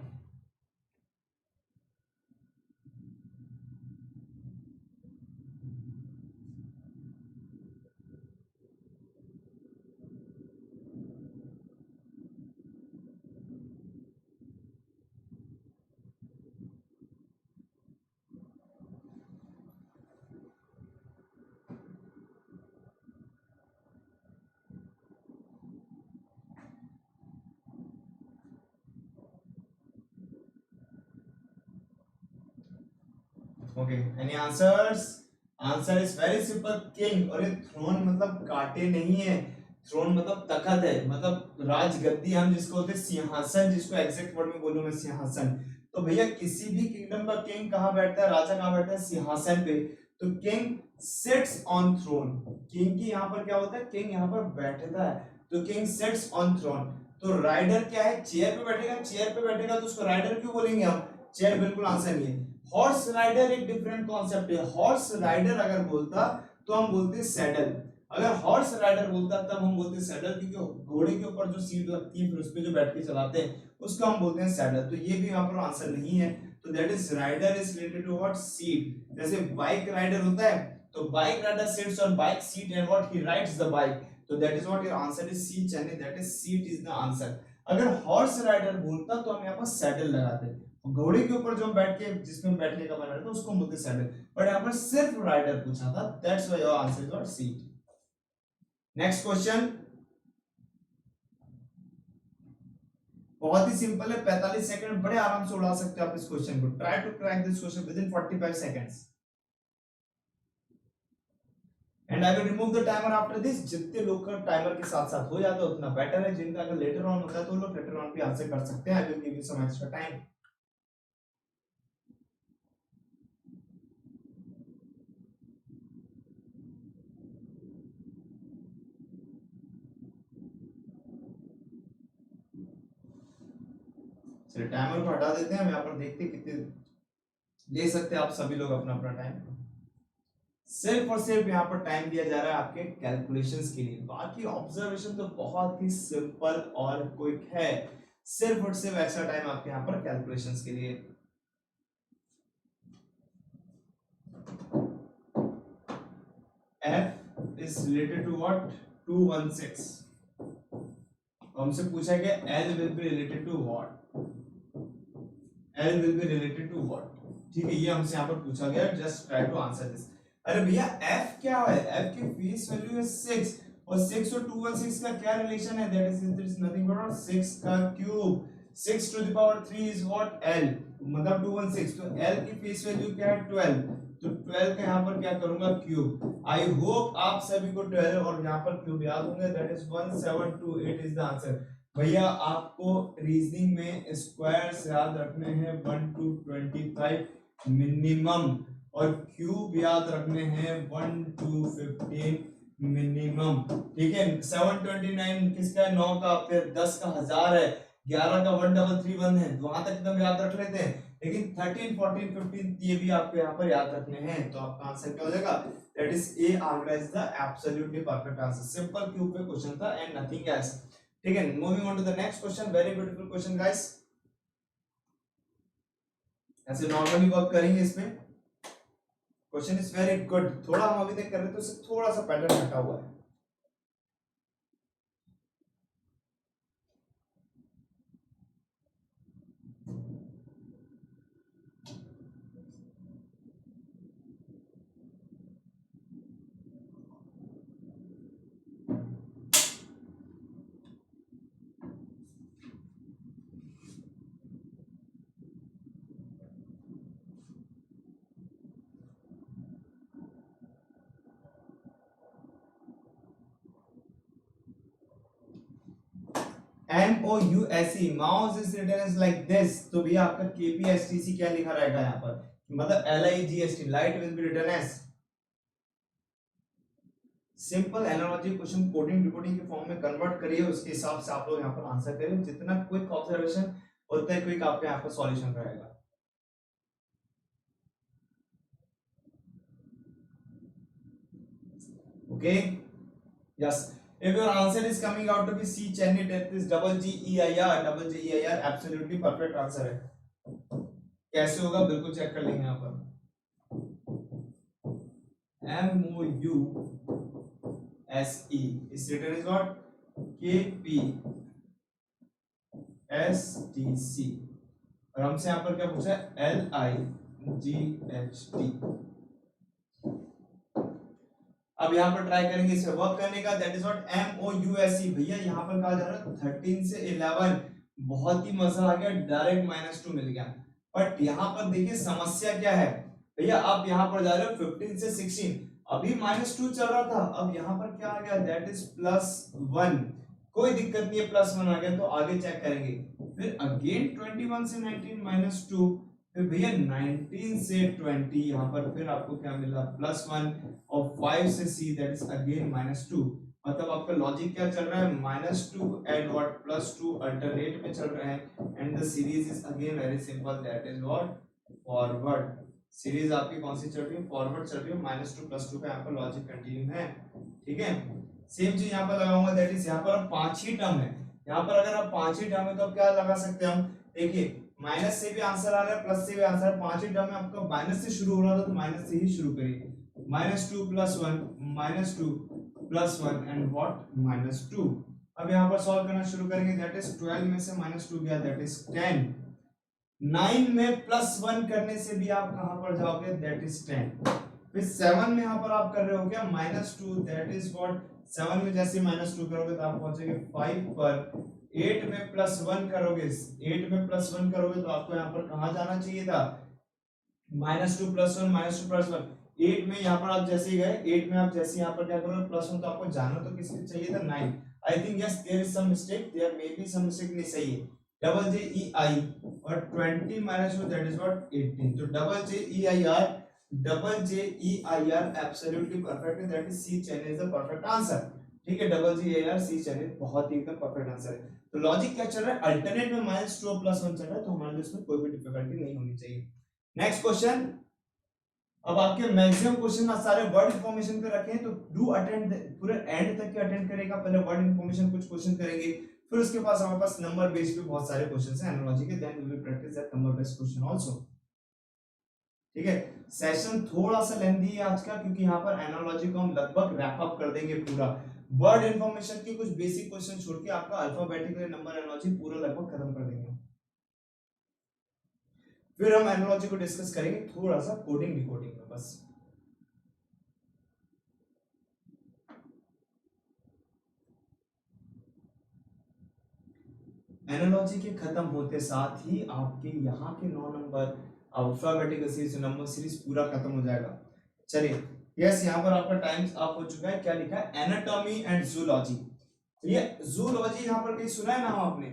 okay, any answers? Answer is very simple, king. और ये थ्रोन मतलब कांटे नहीं है, थ्रोन मतलब तखत है, मतलब राजगद्दी हम जिसको बोलते हैं, सिंहासन, जिसको एग्जैक्ट वर्ड में बोलूं मैं, सिंहासन। तो भैया किसी भी किंगडम का किंग कहाँ बैठता है, राजा कहाँ बैठता है, सिंहासन पे। तो king sits on throne. King की यहाँ पर क्या होता है, किंग यहाँ पर बैठता है, तो किंग सिट्स ऑन थ्रोन। तो राइडर क्या है, चेयर पे बैठेगा, चेयर पे बैठेगा तो उसको राइडर क्यों बोलेंगे हम, चेयर बिल्कुल आंसर नहीं है। हॉर्स राइडर एक डिफरेंट कॉन्सेप्ट है, हॉर्स राइडर अगर बोलता तो हम बोलते हैं सैडल, अगर हॉर्स राइडर बोलता तब हम बोलते हैं सैडल, क्योंकि घोड़े के ऊपर जो सीट लगती है फिर उस पे जो बैठ के चलाते हैं उसको हम बोलते हैं सैडल। तो ये भी यहाँ पर आंसर नहीं है, तो that is rider is related to what, seat. जैसे बाइक राइडर होता है, तो bike rider sits on bike seat and what, he rides the bike. तो that is what your answer is C, Chennai, that is seat is the answer. अगर हॉर्स राइडर बोलता तो हम यहाँ पर सैडल लगाते, घोड़े के ऊपर जो बैठ के जिसमें बैठने का मन रहता है उसको बोलते सैडल, बट यहाँ पर सिर्फ राइडर पूछा था, that's why your answer is what, seat. Next question, बहुत ही सिंपल है, 45 सेकंड बड़े आराम से उड़ा सकते हो आप इस क्वेश्चन को। Try to crack this question within 45 seconds and I will remove the timer after this. जितने लोग का टाइमर के साथ साथ हो जाता है उतना बेटर है, जिनका अगर लेटर ऑन होता है तो लोग लेटर ऑन भी आंसर कर सकते हैं। I will give you some extra time. चलिए टाइमर को हटा देते हैं, हम यहाँ पर देखते हैं कितने ले सकते हैं आप सभी लोग अपना अपना टाइम। सिर्फ और सिर्फ यहाँ पर टाइम दिया जा रहा है आपके कैलकुलेशंस के लिए, बाकी ऑब्जर्वेशन तो बहुत ही सिंपल और क्विक है। सिर्फ और सिर्फ एक्स्ट्रा टाइम आपके यहाँ पर कैलकुलेशंस के लिए। f is related to what? 216। हमसे पूछा गया L will be related to what? L will be related to what? ठीक है, ये हमसे यहाँ पर पूछा गया, just try to answer this. अरे भैया f क्या है? f की फेस वैल्यू है 6 और 6 और 216 का क्या रिलेशन है? दैट इज नथिंग बट 6 का cube. 6 to the power 3 is what? L, मतलब 216। तो L की फेस वैल्यू क्या है? 12। तो 12 का यहाँ पर क्या करूंगा? क्यूब। आई होप आप सभी को 12 और यहाँ पर क्यूब याद होंगे। That is 1728 is the answer. भैया आपको रीजनिंग में स्क्वायर्स याद रखने हैं 1 to 25 मिनिमम, और क्यूब याद रखने हैं 1 to 15 मिनिमम। ठीक है, 729 किसका है? 9 का, फिर 10 का 1000 है, 11 का 1331 है, वहां तक एकदम याद रख लेते हैं। लेकिन 13 14 15 ये भी आपको यहाँ पर याद रखने हैं। तो आपका आंसर क्या हो जाएगा? That is A, Agra is the absolutely perfect answer. Simple cube पे क्वेश्चन था एंड नथिंग एल्स। ठीक है, moving on to the next question. Very beautiful question guys. ऐसे नॉर्मली वर्क करेंगे इसमें। Question is very good. थोड़ा हम अभी तक कर रहे थे तो इससे थोड़ा सा पैटर्न हटा हुआ है। MOUSE, mouse is written as like this। तो भैया आपका KPSTC क्या लिखा रहेगा यहाँ पर? मतलब LIGST, light will be written as. Simple analogy question coding reporting के फॉर्म में कन्वर्ट करिए, उसके हिसाब से आप लोग यहाँ पर आंसर करें। जितना क्विक ऑब्जर्वेशन उतना क्विक आपके यहाँ पर सॉल्यूशन रहेगा। Okay, yes. If your answer is coming out to be C, Chenny, that is double G E I R, double G E I R, absolutely perfect answer है। कैसे होगा बिल्कुल चेक कर लेंगे यहाँ पर। MOUSE is written as what? KPSTC, और हमसे यहाँ पर क्या पूछा है? LIGHT। अब यहाँ पर ट्राई करेंगे इसे वर्क करने का। That is what MOUSE। भैया यहाँ पर कहा जा रहा है 13 से 11, बहुत ही मजा आ गया, डायरेक्ट -2 मिल गया। बट यहाँ पर देखिए समस्या क्या है भैया, आप यहाँ पर जा रहे हो 15 से 16, अभी -2 चल रहा था, अब यहाँ पर क्या आ गया? That is +1। कोई दिक्कत नहीं है, +1 आ गया तो आगे चेक करेंगे। फिर अगेन 21 से 19 -2, फिर भैया 19 से 20, यहाँ पर फिर आपको क्या मिला? +1, और 5 से C, दैट इज अगेन -2। मतलब आपका लॉजिक क्या चल रहा है? -2 एंड व्हाट? +2 अल्टरनेट में चल रहे हैं। And the series is again very simple, that is what? Forward. Series आपकी कौन सी चल रही है? फॉरवर्ड चल रही है। -2 +2 का यहाँ पर लॉजिक कंटिन्यू है। ठीक है, सेम चीज यहाँ पर लगाऊंगा। दैट इज यहाँ पर 5 ही टर्म है। यहाँ पर अगर आप 5 ही टर्म है तो आप क्या लगा सकते हैं? हम देखिए माइनस से भी आंसर आ रहा है, प्लस से भी आंसर है। 5 ही टर्म में आपका माइनस से शुरू हो रहा था तो माइनस से ही शुरू करिए। -2 +1 -2 +1 एंड व्हाट? -2। अब यहाँ पर सॉल्व करना शुरू करेंगे। दैट इज 12 में से -2 गया, दैट इज 10। 9 में +1 करने से भी आप कहां पर जाओगे? That is 10। फिर 7 में यहाँ पर आप कर रहे हो क्या? -2, दैट इज व्हाट? 7 में जैसे -2 करोगे तो आप पहुंचेंगे 5 पर। 8 में +1 करोगे, 8 में +1 करोगे तो आपको यहाँ पर कहां जाना चाहिए था? -2 +1 -2 +1। 8 में यहाँ पर आप जैसे ही गए, 8 में आप जैसे यहाँ पर क्या करोगे? +1, तो आपको जाना तो किसके चाहिए था? 9। I think yes there is some mistake, there may be some mistake. नहीं, सही है। डबल जे ई आई और 20 -2, दैट इज व्हाट? 18। तो double J E I R, double J E I R absolutely perfect है। That is C, chain is the perfect answer. ठीक है, double G A R C, chain बहुत ही एकदम परफेक्ट आंसर है। तो लॉजिक क्या चल रहा है? अल्टरनेट में -2 और +1 चल रहा है, तो हमारे लिए इसमें कोई भी डिफिकल्टी नहीं होनी चाहिए। नेक्स्ट क्वेश्चन, अब आपके मैक्सिमम क्वेश्चन सारे वर्ड इंफॉर्मेशन पे रखे हैं, तो डू अटेंड पूरे एंड तक के अटेंड करेगा। पहले वर्ड इंफॉर्मेशन कुछ क्वेश्चन करेंगे, फिर उसके पास हमारे पास नंबर बेस्ड पे बहुत सारे क्वेश्चंस हैं एनालॉजी के, then we will practice that number based question also. ठीक है, सेशन थोड़ा सा लेंथी है आज का, क्योंकि यहाँ पर एनालॉजी को हम लगभग रैप अप कर देंगे पूरा। वर्ड इंफॉर्मेशन के कुछ बेसिक क्वेश्चन छोड़ के आपका अल्फाबेटिकली नंबर एनालॉजी पूरा लगभग खत्म कर देंगे। फिर हम एनालॉजी को डिस्कस करेंगे थोड़ा सा कोडिंग डिकोडिंग में बस। एनालॉजी के खत्म होते साथ ही आपके यहाँ के 9 number alphabetical series number series पूरा खत्म हो जाएगा। चलिए, यस यहाँ पर आपका टाइम अप हो चुका है। क्या लिखा है? Anatomy and zoology. ये जूलॉजी यहाँ पर कहीं सुना है नाम आपने?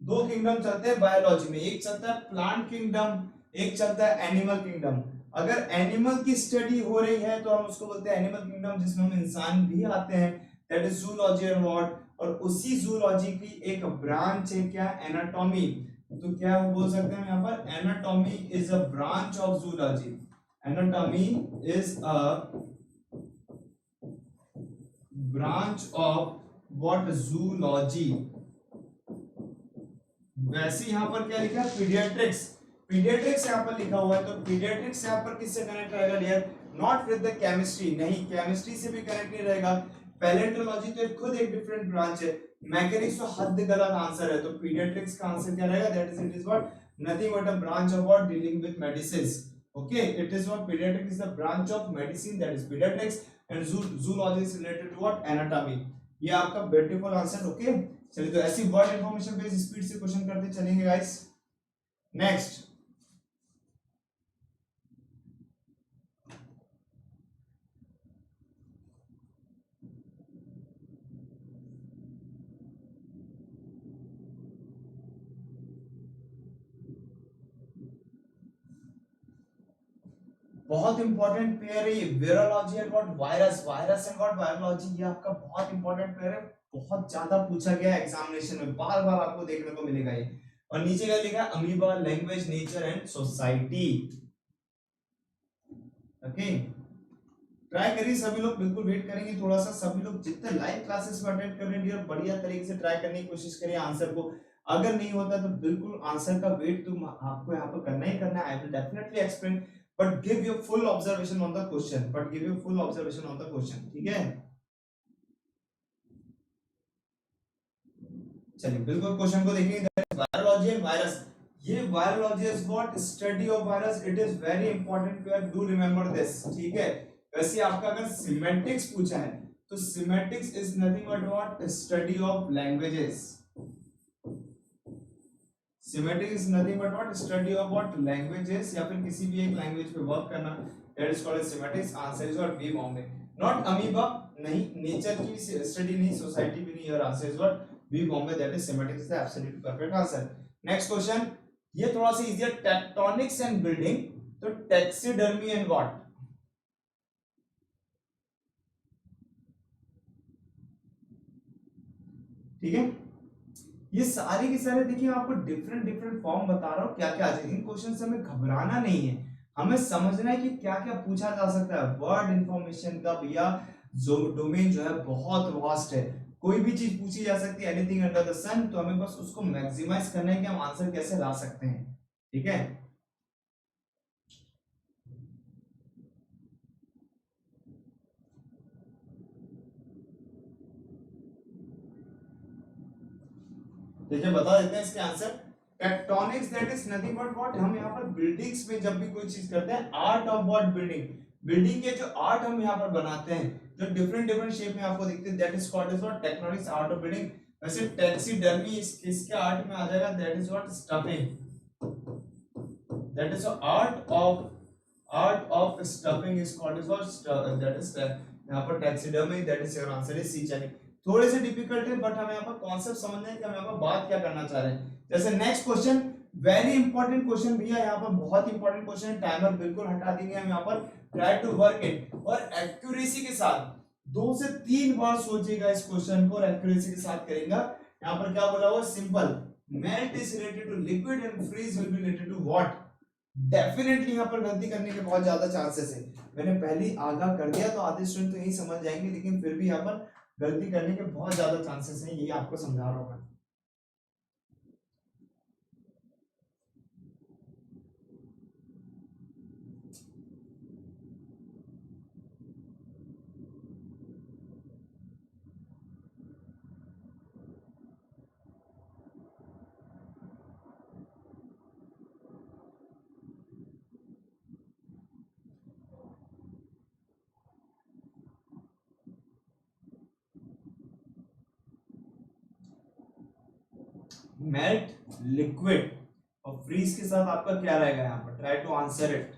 दो किंगडम चलते हैं बायोलॉजी में, एक चलता है प्लांट किंगडम, एक चलता है एनिमल किंगडम। अगर एनिमल की स्टडी हो रही है तो हम उसको बोलते हैं एनिमल किंगडम, जिसमें हम इंसान भी आते हैं, that is zoology and what. और उसी जूलॉजी की एक ब्रांच है क्या? एनाटॉमी। तो क्या बोल सकते हैं यहाँ पर? Anatomy is a branch of zoology. Anatomy is a branch of what? Zoology. वैसे यहाँ पर क्या लिखा है? पीडियाट्रिक्स। पीडियाट्रिक्स यहाँ पर लिखा हुआ है, तो पीडियाट्रिक्स यहाँ पर किससे कनेक्ट रहेगा dear? Not with the chemistry, नहीं, केमिस्ट्री से भी कनेक्ट नहीं रहेगा। पैलेंटोलॉजी तो खुद एक डिफरेंट ब्रांच है। मैकेनिक्स तो हद गलत आंसर है, तो पीडियाट्रिक्स का आंसर क्या रहेगा? That is, it is what? Nothing but a branch of what? Dealing with medicines. Okay, it is what? Pediatrics is the branch of medicine, that is pediatrics, and zoology is related to what? Anatomy. ये आपका ब्यूटीफुल आंसर। ओके, चलिए, तो ऐसी वर्ड इंफॉर्मेशन पे स्पीड से क्वेश्चन करते चलेंगे गाइस। नेक्स्ट, बहुत इंपॉर्टेंट पेयर है ये, virology and what? Virus. Virus and what? Virology. ये आपका बहुत इंपॉर्टेंट पेयर है, बहुत ज्यादा पूछा गया है एग्जामिनेशन में, बार बार आपको देखने को मिलेगा ये। और नीचे क्या लिखा है? Amoeba, language, nature and society. Okay, try करिए सभी लोग, बिल्कुल वेट करेंगे थोड़ा सा। सभी लोग जितने लाइव क्लासेस में अटेंड कर रहे हैं बढ़िया तरीके से ट्राई करने की कोशिश करिए आंसर को। अगर नहीं होता तो बिल्कुल आंसर का वेट तुम आपको यहाँ पर करना ही करना है। I will definitely explain, but give your full observation on the question, but give your full observation on the question. ठीक है, चलिए बिल्कुल क्वेश्चन को देखिए। Virology and virus. ये virology is what? Study of virus. It is very important to do remember this. ठीक है, वैसे आपका अगर सिमेंटिक्स पूछा है तो semantics is nothing but what? Study of languages. Semantics is nothing but what? Study of what? Languages, या फिर किसी भी एक लैंग्वेज पे वर्क करना, that is called semantics. Answer is what? B Bombay. Not amoeba, नहीं, नेचर की स्टडी नहीं, सोसाइटी भी नहीं। और answer is what? B Bombay, that is semantics is the absolute perfect answer. Next question, ये थोड़ा सा इजी है। टेक्टोनिक्स एंड बिल्डिंग, तो टैक्सीडर्मी एंड व्हाट? ठीक है, ये सारे के सारे देखिए आपको डिफरेंट डिफरेंट फॉर्म बता रहा हूं क्या क्या आ जाए। इन क्वेश्चन से हमें घबराना नहीं है, हमें समझना है कि क्या क्या पूछा जा सकता है। वर्ड इंफॉर्मेशन का भैया जो डोमेन जो है बहुत वास्ट है, कोई भी चीज पूछी जा सकती है, एनीथिंग अंडर द सन। तो हमें बस उसको मैक्सिमाइज करना है कि हम आंसर कैसे ला सकते हैं। ठीक है, देखिए बता देते हैं इसके answer. Tectonics that is nothing but what? हम यहाँ पर बिल्डिंग्स में जब भी कोई चीज करते हैं, art of what? Building. Building के जो आर्ट हम यहाँ पर बनाते हैं, जो डिफरेंट डिफरेंट शेप में आपको दिखते हैं, that is called as what? Tectonics, art of building. वैसे टैक्सीडर्मी किसके आर्ट में आ जाएगा? That is what? Stuffing. That is art of stuffing is called as what? That is यहाँ पर taxidermy, that is your answer is C. चलिए, थोड़े से डिफिकल्ट है, बट हमें यहाँ पर कॉन्सेप्ट समझना है कि हम यहाँ पर बात क्या करना चाह रहे हैं। जैसे next question, very important question भैया, यहाँ पर बहुत इंपॉर्टेंट क्वेश्चन है। टाइमर बिल्कुल हटा देंगे हम यहाँ पर। ट्राई टू वर्क इट, और एक्यूरेसी के साथ 2 से 3 बार सोचिएगा इस क्वेश्चन को, और एक्यूरेसी के साथ करेंगे। यहाँ पर क्या बोला हुआ? Simple, melt is related to liquid and freeze will be related to what? Definitely यहाँ पर गलती करने के बहुत ज्यादा चांसेस है। मैंने पहले ही आगाह कर दिया तो आधे स्टूडेंट तो यही समझ जाएंगे, लेकिन फिर भी यहाँ पर गलती करने के बहुत ज्यादा चांसेस हैं, यही आपको समझा रहा हूँ मैं। मेल्ट, लिक्विड और फ्रीज के साथ आपका क्या रहेगा यहाँ पर, ट्राई टू आंसर इट।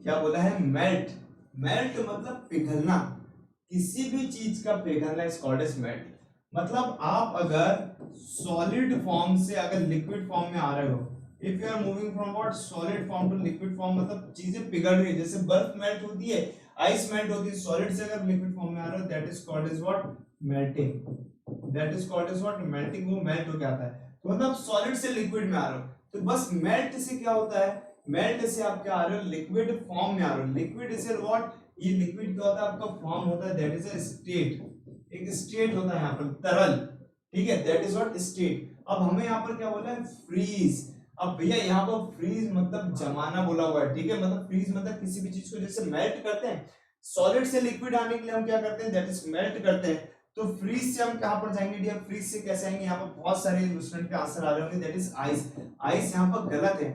क्या बोला है, मेल्ट। मेल्ट मतलब पिघलना, किसी भी चीज का पिघलना इज कॉल्ड एज मेल्ट। मतलब आप अगर सॉलिड फॉर्म से अगर लिक्विड फॉर्म में आ रहे हो, if you are moving from what solid form to liquid form, मतलब चीजें पिघल रही है, जैसे बर्फ मेल्ट होती है, आइस मेल्ट होती है, सॉलिड से अगर लिक्विड फॉर्म में आ रहे हो, that is called as what, melting. That is called as what, melting. वो मेल्ट हो जाता है, तो मतलब सॉलिड से लिक्विड में आ रहे हो, तो बस मेल्ट से क्या होता है, मेल्ट से आप क्या आ रहे हो, लिक्विड फॉर्म में आ रहे हो। लिक्विड से व्हाट, ये लिक्विड क्या होता है, आपका फॉर्म होता है, दैट इज अ स्टेट, एक स्टेट होता है यहाँ पर तरल, ठीक है, दैट इज व्हाट स्टेट। अब हमें यहाँ पर क्या बोला है, फ्रीज। अब भैया यहाँ पर फ्रीज मतलब जमाना बोला हुआ है, ठीक है, मतलब फ्रीज मतलब किसी भी चीज को जैसे मेल्ट करते हैं, सॉलिड से लिक्विड आने के लिए हम क्या करते हैं, दैट इज मेल्ट करते हैं। तो फ्रीज से हम कहां पर जाएंगे डियर, फ्रीज से कैसे आएंगे, यहाँ पर बहुत सारे स्टूडेंट के आंसर आ रहे होंगे, दैट इज आइस। आइस यहाँ पर गलत है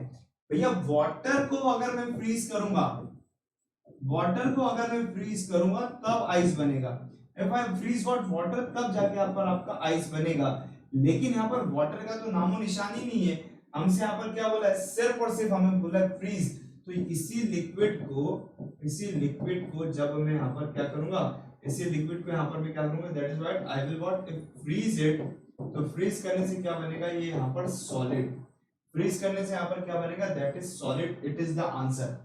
भैया। वाटर को अगर मैं फ्रीज करूंगा, वाटर को अगर मैं फ्रीज करूंगा तब आइस बनेगा। If I freeze what water, तब जाके यहाँ पर आपका आइस बनेगा। लेकिन यहाँ पर वाटर का तो नामो निशान ही नहीं है। हमसे यहाँ पर क्या बोला है, सिर्फ और सिर्फ हमें बोला है फ्रीज। तो इसी लिक्विड को जब मैं यहाँ पर क्या करूंगा, इसी लिक्विड को यहाँ पर मैं क्या करूंगा, that is what I will what freeze it. तो फ्रीज करने से क्या बनेगा, ये यहाँ पर सॉलिड। फ्रीज करने से यहाँ पर क्या बनेगा, that is solid, it is the answer.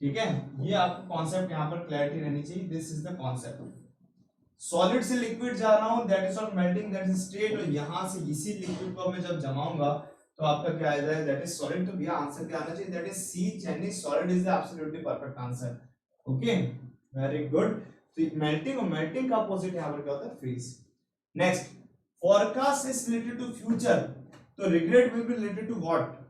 ठीक है, ये आपको कॉन्सेप्ट यहाँ पर क्लैरिटी रहनी चाहिए, this is the concept. Solid से लिक्विड जा रहा हूं, that is not melting, that is state. और यहां से इसी लिक्विड को मैं जब जमाऊंगा तो आपका क्या आ जाएगा, दैट इज सॉलिड। तो भैया आंसर क्या आना चाहिए, that is C, Chennai solid is the absolutely perfect answer. Okay, very good. तो मेल्टिंग और मेल्टिंग का अपोजिट यहां पर क्या होता है, freeze. Next, forecast is related to future, तो regret will be related to what.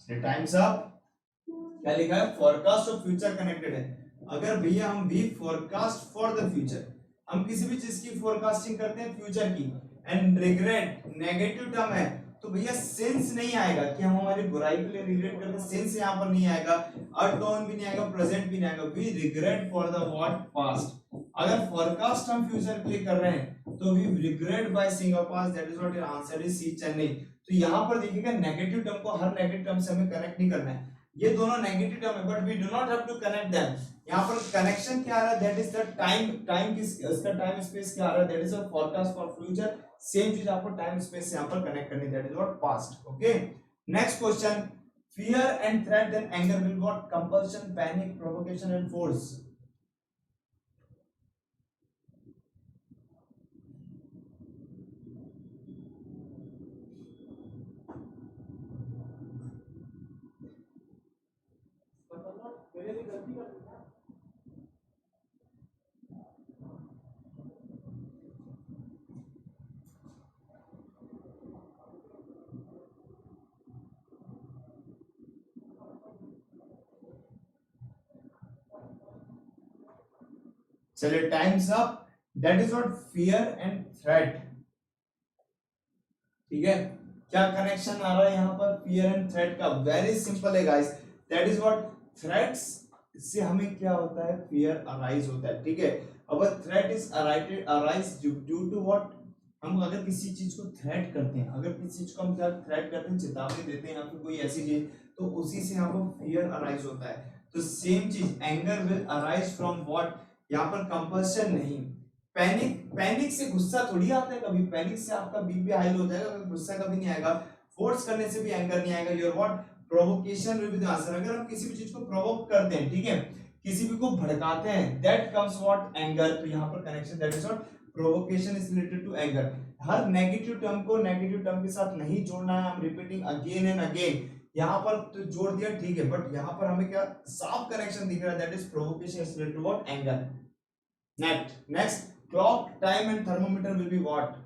Times up. क्या लिखा है, फोरकास्ट ऑफ फ्यूचर कनेक्टेड है। अगर भैया हम भी फोरकास्ट फॉर द फ्यूचर, हम किसी भी चीज की फोरकास्टिंग करते हैं फ्यूचर की, एंड रिग्रेट नेगेटिव टर्म है, तो भैया सेंस नहीं आएगा कि हम हमारी बुराई के लिए रिग्रेट करते हैं, सेंस यहाँ पर नहीं आएगा, अर्टोन भी नहीं आएगा, प्रेजेंट भी नहीं आएगा। We regret for the what, past. अगर फोरकास्ट हम फ्यूचर के लिए कर रहे हैं तो we regret by seeing a past, that is what your answer is C, Chennai. तो यहाँ पर देखिएगा नेगेटिव टर्म को हर नेगेटिव टर्म से हमें कनेक्ट नहीं करना है, ये दोनों नेगेटिव टर्म है, but we do not have to connect them. यहाँ पर कनेक्शन क्या आ रहा है, that is the time. Time किस, इसका टाइम स्पेस क्या आ रहा है, that is a forecast for future. Same चीज आपको टाइम स्पेस से यहाँ पर कनेक्ट करनी, that is what past. Okay, next question, fear and threat then anger will what, compulsion, panic, provocation and force. चलिए times up. That is what fear and threat. ठीक है, क्या कनेक्शन आ रहा है यहाँ पर फियर एंड थ्रेट का, वेरी सिंपल है guys, that is what threats इससे हमें क्या होता है, फियर अराइज होता है, ठीक है। अब threat is arise due to what, हम अगर किसी चीज को थ्रेट करते हैं, अगर किसी चीज को हम क्या थ्रेट करते हैं, चेतावनी देते हैं या फिर कोई ऐसी चीज, तो उसी से यहाँ पर फियर अराइज होता है। तो सेम चीज anger will arise from what, यहाँ पर कंपल्शन नहीं, पैनिक, पैनिक से गुस्सा थोड़ी आता है कभी, पैनिक से आपका बीपी हाई हो जाएगा, गुस्सा कभी नहीं आएगा, फोर्स करने से भी एंगर नहीं आएगा। Your what provocation will be the answer, अगर हम किसी भी चीज को प्रोवोक करते हैं, ठीक है, किसी भी को भड़काते हैं, दैट कम्स व्हाट एंगर, तो यहाँ पर connection that is what provocation is related to anger. हर नेगेटिव टर्म को नेगेटिव टर्म के साथ नहीं जोड़ना है, हम रिपीटिंग अगेन एंड अगेन, यहाँ पर तो जोड़ दिया ठीक है, बट यहाँ पर हमें क्या साफ कनेक्शन दिख रहा है, that is provocation is related to what anger. Next clock, time and thermometer will be what?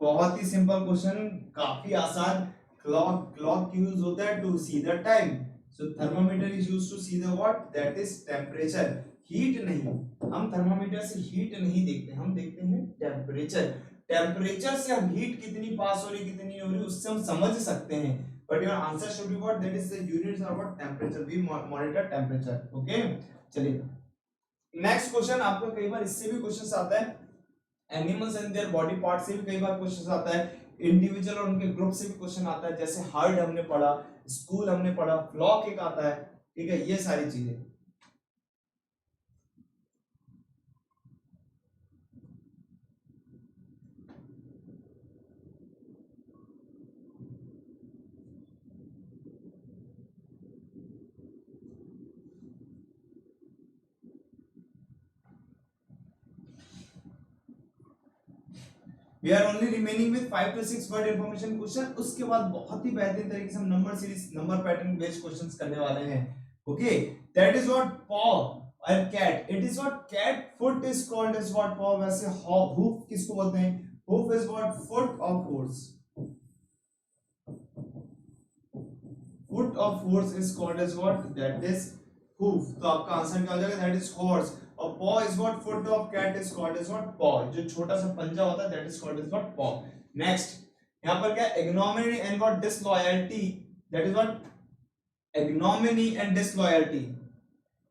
बहुत ही सिंपल क्वेश्चन, काफी आसान। क्लॉक, क्लॉक यूज होता है to see the time, so thermometer is used to see the what, that is temperature. Heat नहीं, हम थर्मामीटर से हीट नहीं देखते, हम देखते हैं टेम्परेचर। टेम्परेचर से हम हीट कितनी पास हो रही कितनी नहीं हो रही उससे हम समझ सकते हैं, but your answer should be what, that is the units of what temperature, we monitor temperature. Okay, चलिए नेक्स्ट क्वेश्चन। आपको कई बार इससे भी क्वेश्चंस आता है, animals and their body part से भी कई बार क्वेश्चन आता है, इंडिविजुअल और उनके ग्रुप से भी क्वेश्चन आता है, जैसे हार्ड हमने पढ़ा, स्कूल हमने पढ़ा, फ्लॉक एक आता है, ठीक है, ये सारी चीजें। We are only remaining with 5 to 6 word information question, उसके बाद बहुत ही बेहतरीन तरीके से हम number series, number pattern based questions करने वाले हैं। Okay, that is what paw और cat, it is what cat foot is called as what paw, वैसे hoof किसको बोलते हैं, hoof is what foot of horse, foot of horse is called as what, that is hoof। तो आपका आंसर क्या हो जाएगा, that is horse। और paw is what, foot of cat is called as what paw, जो छोटा सा पंजा होता है that is called as what paw। Next यहाँ पर क्या, ignominy and what disloyalty, that is what ignominy and disloyalty।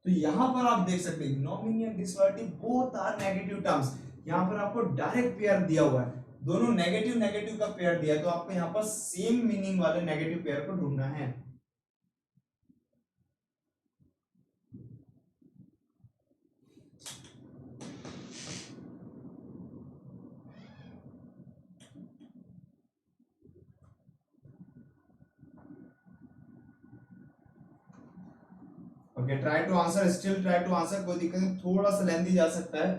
तो यहाँ पर आप देख सकते हैं ignominy and disloyalty both are negative terms, यहाँ पर आपको डायरेक्ट पेयर दिया हुआ है, दोनों नेगेटिव नेगेटिव का पेयर दिया है, तो आपको यहाँ पर सेम मीनिंग वाले नेगेटिव पेयर को ढूंढना है। Okay, try to answer, still try to answer, कोई दिक्कत नहीं, थोड़ा सा लेंथी जा सकता है।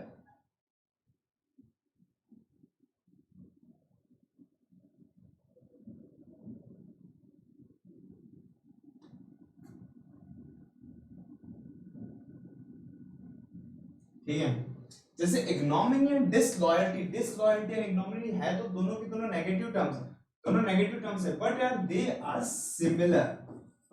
ठीक है, जैसे ignominy and disloyalty, disloyalty and ignominy है तो दोनों की दोनों नेगेटिव टर्म्स, दोनों नेगेटिव टर्म्स है, बट यार दे आर सिमिलर,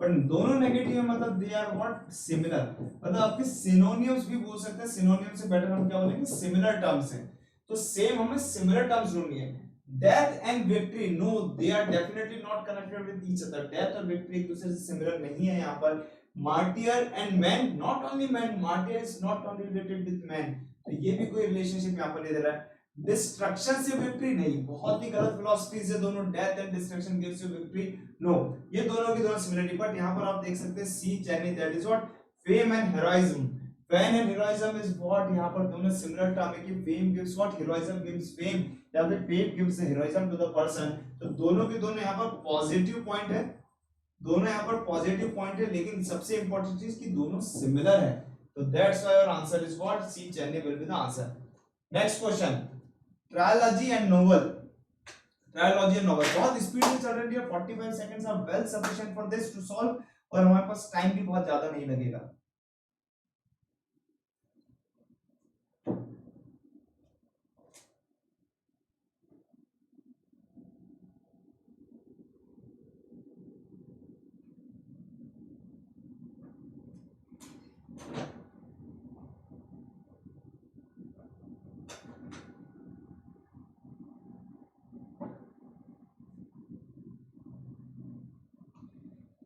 पर दोनों नेगेटिव है मतलब दे आर व्हाट सिमिलर, मतलब आपके सिनोनिम्स भी बोल सकते हैं, सिनोनिम से बेटर हम क्या बोलेंगे, सिमिलर टर्म्स हैं, तो सेम हमें सिमिलर टर्म्स ढूंढनी है। Death and victory, no they are definitely not connected with each other, death और विक्ट्री एक दूसरे से सिमिलर नहीं है यहाँ पर। Martyr and man, not only man, martyr is not only related with man, तो ये भी कोई रिलेशनशिप यहाँ पर नहीं दे रहा है। डिस्ट्रक्शन से विक्ट्री नहीं, बहुत ही गलत फिलॉसफीज है दोनों, death and destruction gives you victory, no, ये दोनों की दोनों सिमिलरिटी, बट यहाँ पर आप देख सकते हैं C Chennai, that is what fame and heroism, fame and heroism is what, यहाँ पर दोनों सिमिलर टर्म है कि fame gives what, heroism gives fame, या फिर fame gives heroism to the person, तो दोनों के दोनों यहाँ पर पॉजिटिव पॉइंट है, दोनों यहाँ पर पॉजिटिव पॉइंट है, लेकिन सबसे इंपॉर्टेंट चीज कि दोनों सिमिलर है, तो that's why your answer is what C Chennai will be the answer. Next question, trilogy and novel, trilogy and novel बहुत स्पीड में चल रही है, 45 seconds are well sufficient for this to solve, और हमारे पास टाइम भी बहुत ज्यादा नहीं लगेगा।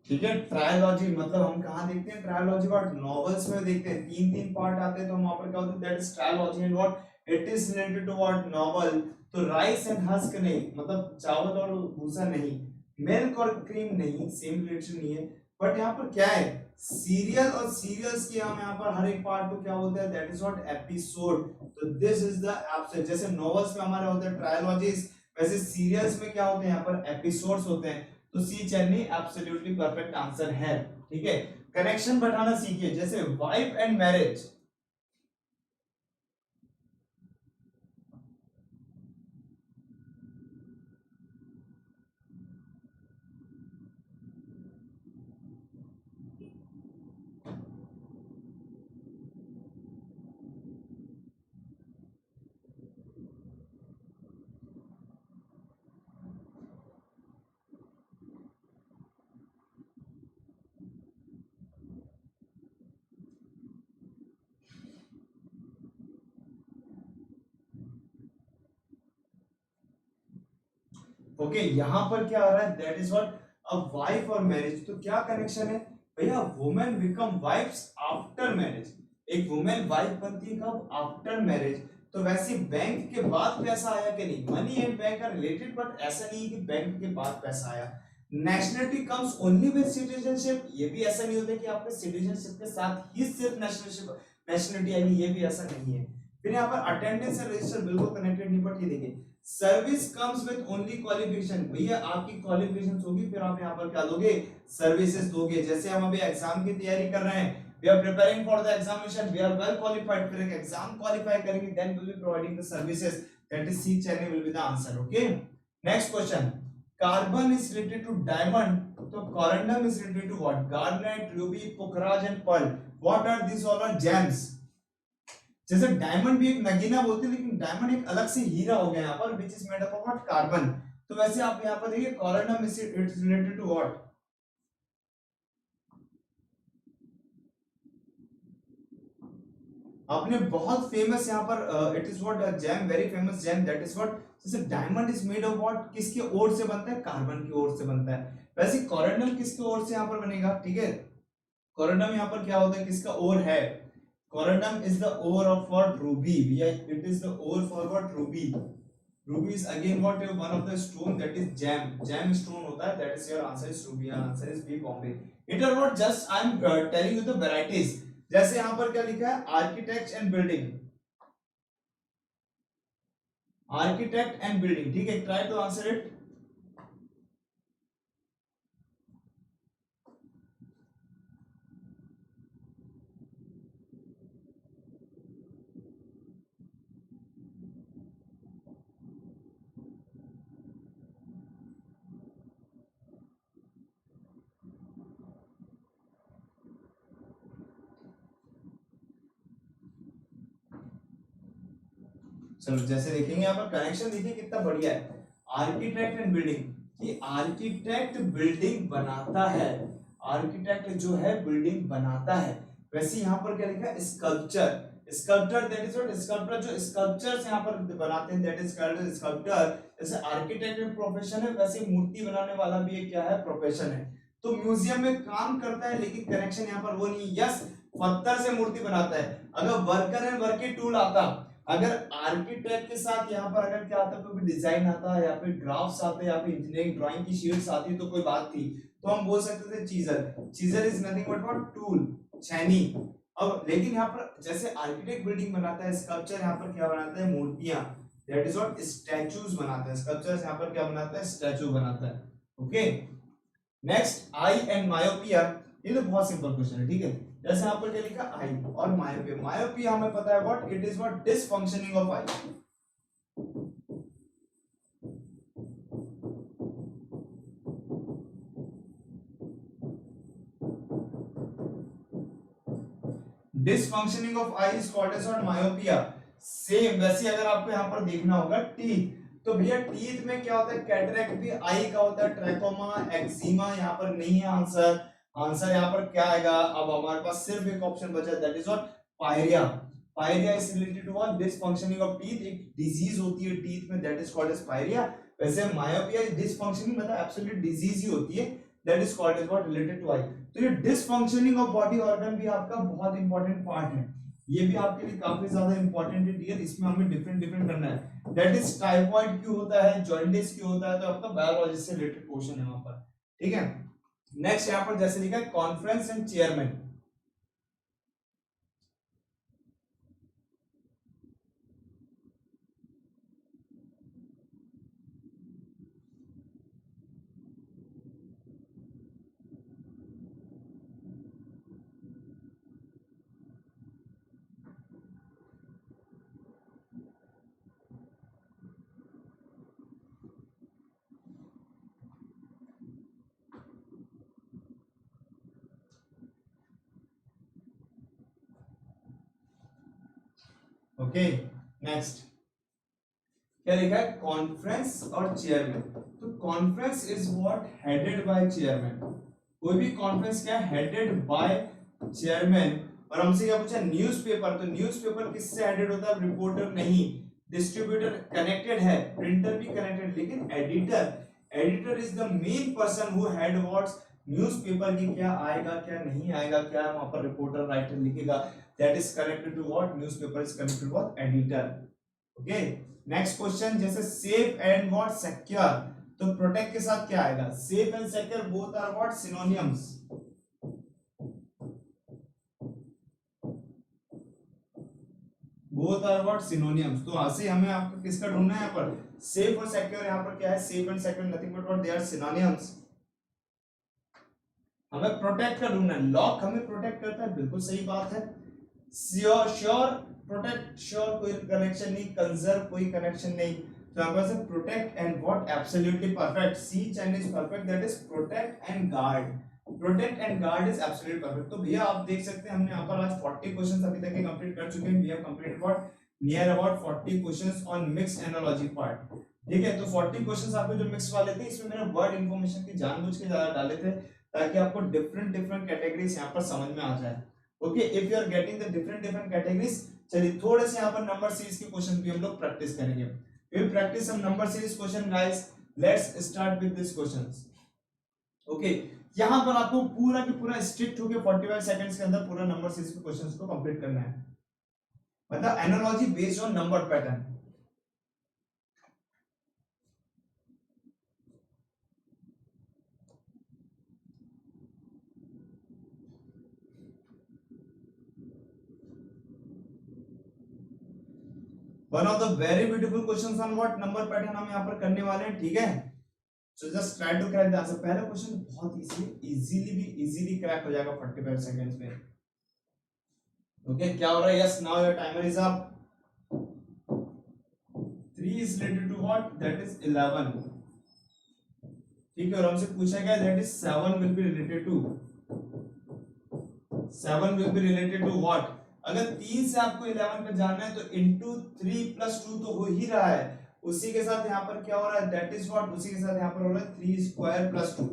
ठीक है, ट्रायोलॉजी मतलब हम कहाँ देखते हैं ट्रायोलॉजी पार्ट, नॉवेल्स में देखते हैं, तीन तीन पार्ट आते हैं तो वहां पर क्या होता है, that is trilogy and what it is related to what novel. तो राइस एंड हस्क नहीं, मतलब चावल और भूसा नहीं, मिल्क और क्रीम नहीं, सेम रिलेशन नहीं है। बट यहाँ पर क्या है, सीरियल और सीरियल्स की हम यहाँ पर हर एक पार्ट को क्या बोलते हैं, दैट इज व्हाट एपिसोड। तो दिस इज द एपिसोड, जैसे नॉवेल्स में हमारे होते हैं ट्रायोलॉजीज, वैसे सीरियल्स में क्या होते हैं, यहाँ पर एपिसोड्स होते हैं। तो सी चेन्नई एब्सोल्युटली परफेक्ट आंसर है। ठीक है, कनेक्शन बैठाना सीखिए, जैसे वाइफ एंड मैरिज, ओके यहाँ पर क्या आ रहा है, that is what a wife और मैरिज। तो क्या कनेक्शन है भैया, women become wifes after marriage, एक वुमेन वाइफ बनती है कब, आफ्टर मैरिज। तो वैसे बैंक के बाद पैसा आया कि नहीं, money and bank are related, but ऐसा नहीं है कि बैंक के बाद पैसा आया। Nationality comes only with citizenship, ये भी ऐसा नहीं होता कि आपके सिटीजनशिप के साथ ही सिर्फ नेशनलिटी आएगी, ये भी ऐसा नहीं है। फिर यहाँ पर अटेंडेंस एंड रजिस्टर बिल्कुल कनेक्टेड नहीं, बट ये देखिए service comes with only qualification, भैया आपकी क्वालिफिकेशन होगी फिर आप यहाँ पर क्या दोगे, सर्विसेज दोगे। जैसे हम अभी एग्जाम की तैयारी कर रहे हैं, we are preparing for the examination, we are well qualified, फिर एक एग्जाम क्वालिफाई करेंगे, then will be providing the services, that is C Chennai will be the answer. Okay, next question, carbon is related to diamond, तो corundum is related to what, garnet, ruby, पुखराज and pearl, what are this all are gems. जैसे डायमंड भी एक नगीना बोलते हैं, लेकिन डायमंड एक अलग से हीरा हो गया यहाँ पर, which is made up of what, carbon. तो वैसे आप यहाँ पर देखिए corundum is related to what, आपने बहुत फेमस यहाँ पर it is what gem, very famous gem, that is what, जैसे diamond is made of what, किसके ओर से बनता है, कार्बन की ओर से बनता है। वैसे कोरंडम किसके ओर से यहाँ पर बनेगा, ठीक है, कोरंडम यहाँ पर क्या होता है, किसका ओर है, corundum is the ore of what, ruby, it is the ore for what, ruby. Ruby is again what one of the stone, that is gem, gem stone होता है, that is your answer is ruby, your answer is B, Bombay। It are what, just I am telling you the varieties। जैसे यहाँ पर क्या लिखा है, architect and building, architect and building, ठीक है, ट्राई टू आंसर इट। चलो जैसे देखेंगे यहाँ पर कनेक्शन देखिए कितना बढ़िया है, आर्किटेक्ट एंड बिल्डिंग, कि आर्किटेक्ट बिल्डिंग बनाता है, आर्किटेक्ट जो है बिल्डिंग बनाता है। वैसे यहाँ पर क्या लिखा है, sculpture, sculptor, that is what, sculptor जो स्कल्पचर्स यहाँ पर बनाते हैं, दैट इज कॉल्ड स्कल्पटर। जैसे आर्किटेक्ट एक प्रोफेशन है, वैसे मूर्ति बनाने वाला भी एक क्या है, प्रोफेशन है। तो म्यूजियम में काम करता है, लेकिन कनेक्शन यहाँ पर वो नहीं, यस पत्थर से मूर्ति बनाता है। अगर वर्कर एंड वर्किंग टूल आता, अगर आर्किटेक्ट के साथ यहाँ पर अगर क्या आता है, कोई भी डिजाइन आता है या फिर ग्राफ्स आते हैं या फिर इंजीनियरिंग ड्राइंग की शीट्स आती है, तो कोई बात थी, तो हम बोल सकते थे chisel, chisel is nothing but what, tool, छेनी। अब लेकिन यहाँ पर जैसे आर्किटेक्ट बिल्डिंग बनाता है, स्कल्पचर यहाँ पर क्या बनाता है, मूर्तियां, दैट इज व्हाट, स्टैचूज बनाता है, स्कल्पचर यहाँ पर क्या बनाता है, स्टैचू बनाता है। Okay, next, I and myopia, ये तो बहुत सिंपल क्वेश्चन है, ठीक है। जैसे यहाँ पर क्या लिखा, आई और मायोपिया, मायोपिया हमें पता है what, it is what, dysfunctioning of eye, dysfunctioning of eye is called as what, myopia. Same वैसे अगर आपको यहाँ पर देखना होगा टीथ, तो भैया टीथ में क्या होता है, कैटरेक्ट भी आई का होता है, ट्रैकोमा, एक्जिमा यहाँ पर नहीं है आंसर। आंसर यहाँ पर क्या आएगा, अब हमारे पास सिर्फ एक ऑप्शन बचा, that is what, pyorrhoea. Pyorrhoea is related to what, dysfunctioning of teeth, एक डिजीज होती है टीथ में, that is called as pyorrhoea. वैसे मायोपिया डिसफंक्शनिंग मतलब एब्सोल्यूट डिजीज ही होती है, that is called as what, related to eye. तो ये डिसफंक्शनिंग ऑफ बॉडी ऑर्गन भी आपका बहुत इंपॉर्टेंट पार्ट है, ये भी आपके लिए काफी ज्यादा इंपॉर्टेंट है डियर, इसमें हमें डिफरेंट डिफरेंट करना है। दैट इज टाइफॉइड क्यों होता है, जॉन्डिस क्यों होता है, तो आपका बायोलॉजी से रिलेटेड क्वेश्चन है वहां पर, ठीक है। नेक्स्ट यहाँ पर जैसे लिखा है conference and chairman. Okay next क्या लिखा है, कॉन्फ्रेंस और चेयरमैन। तो conference is what, headed by chairman. कोई भी कॉन्फ्रेंस क्या है, हेडेड बाय चेयरमैन। और हमसे क्या पूछा, न्यूज़पेपर, तो न्यूज़पेपर किससे हेडेड होता है, रिपोर्टर नहीं, डिस्ट्रीब्यूटर कनेक्टेड है, प्रिंटर भी कनेक्टेड, लेकिन editor is the main person who head what's, newspaper की क्या आएगा क्या नहीं आएगा, क्या वहां पर रिपोर्टर राइटर लिखेगा, that is connected to what, newspaper is connected to what, editor. Okay next question, जैसे सेफ एंड व्हाट, सिक्योर, तो प्रोटेक्ट के साथ क्या आएगा, safe and secure both are what, synonyms. Both are what, synonyms. तो ऐसे हमें आपको किसका ढूंढना है यहाँ पर, सेफ और सिक्योर। यहाँ पर क्या है, safe and secure nothing but what, they are synonyms. हमें प्रोटेक्ट का ढूंढना है, लॉक हमें प्रोटेक्ट करता है, बिल्कुल सही बात है। श्योर, श्योर प्रोटेक्ट, श्योर कोई कनेक्शन नहीं, कंजर्व कोई कनेक्शन नहीं, तो यहाँ पर protect and what, absolutely perfect, C Chennai is perfect, that is protect and guard. Protect and guard is absolutely perfect. तो भैया आप देख सकते हैं हमने यहाँ पर आज 40 क्वेश्चंस अभी तक के कंप्लीट कर चुके हैं। We have completed what, near about 40 questions on mix analogy part, ठीक है। तो 40 क्वेश्चंस आपके जो मिक्स वाले थे, इसमें मैंने वर्ड इंफॉर्मेशन की जानबूझ के ज्यादा डाले थे, ताकि आपको डिफरेंट डिफरेंट कैटेगरीज यहाँ पर समझ में आ जाए। Okay, if you are getting the different different categories, चलिए थोड़े से यहाँ पर नंबर सीरीज के क्वेश्चन भी हम लोग प्रैक्टिस करेंगे। We will practice some number series question guys, let's start with this questions. Okay, यहाँ पर आपको पूरा के पूरा स्ट्रिक्ट होकर 45 सेकंड्स के अंदर पूरा नंबर सीरीज के क्वेश्चंस को कंप्लीट करना है, मतलब analogy based on number pattern. One of the very beautiful questions on what, number pattern हम यहाँ पर करने वाले हैं, ठीक है। So just try to crack the answer. पहला क्वेश्चन बहुत इजीली क्रैक हो जाएगा 45 सेकंड्स में। ओके, क्या हो रहा है, yes now your timer is up. 3 is related to what, that is 11, ठीक है। और हमसे पूछा गया that is 7 will be related to, 7 will be related to what। अगर 3 से आपको 11 पे जानना है तो into 3 plus 2 तो हो ही रहा है, उसी के साथ यहाँ पर क्या हो रहा है, दैट इज व्हाट, उसी के साथ यहाँ पर हो रहा है 3 square plus 2।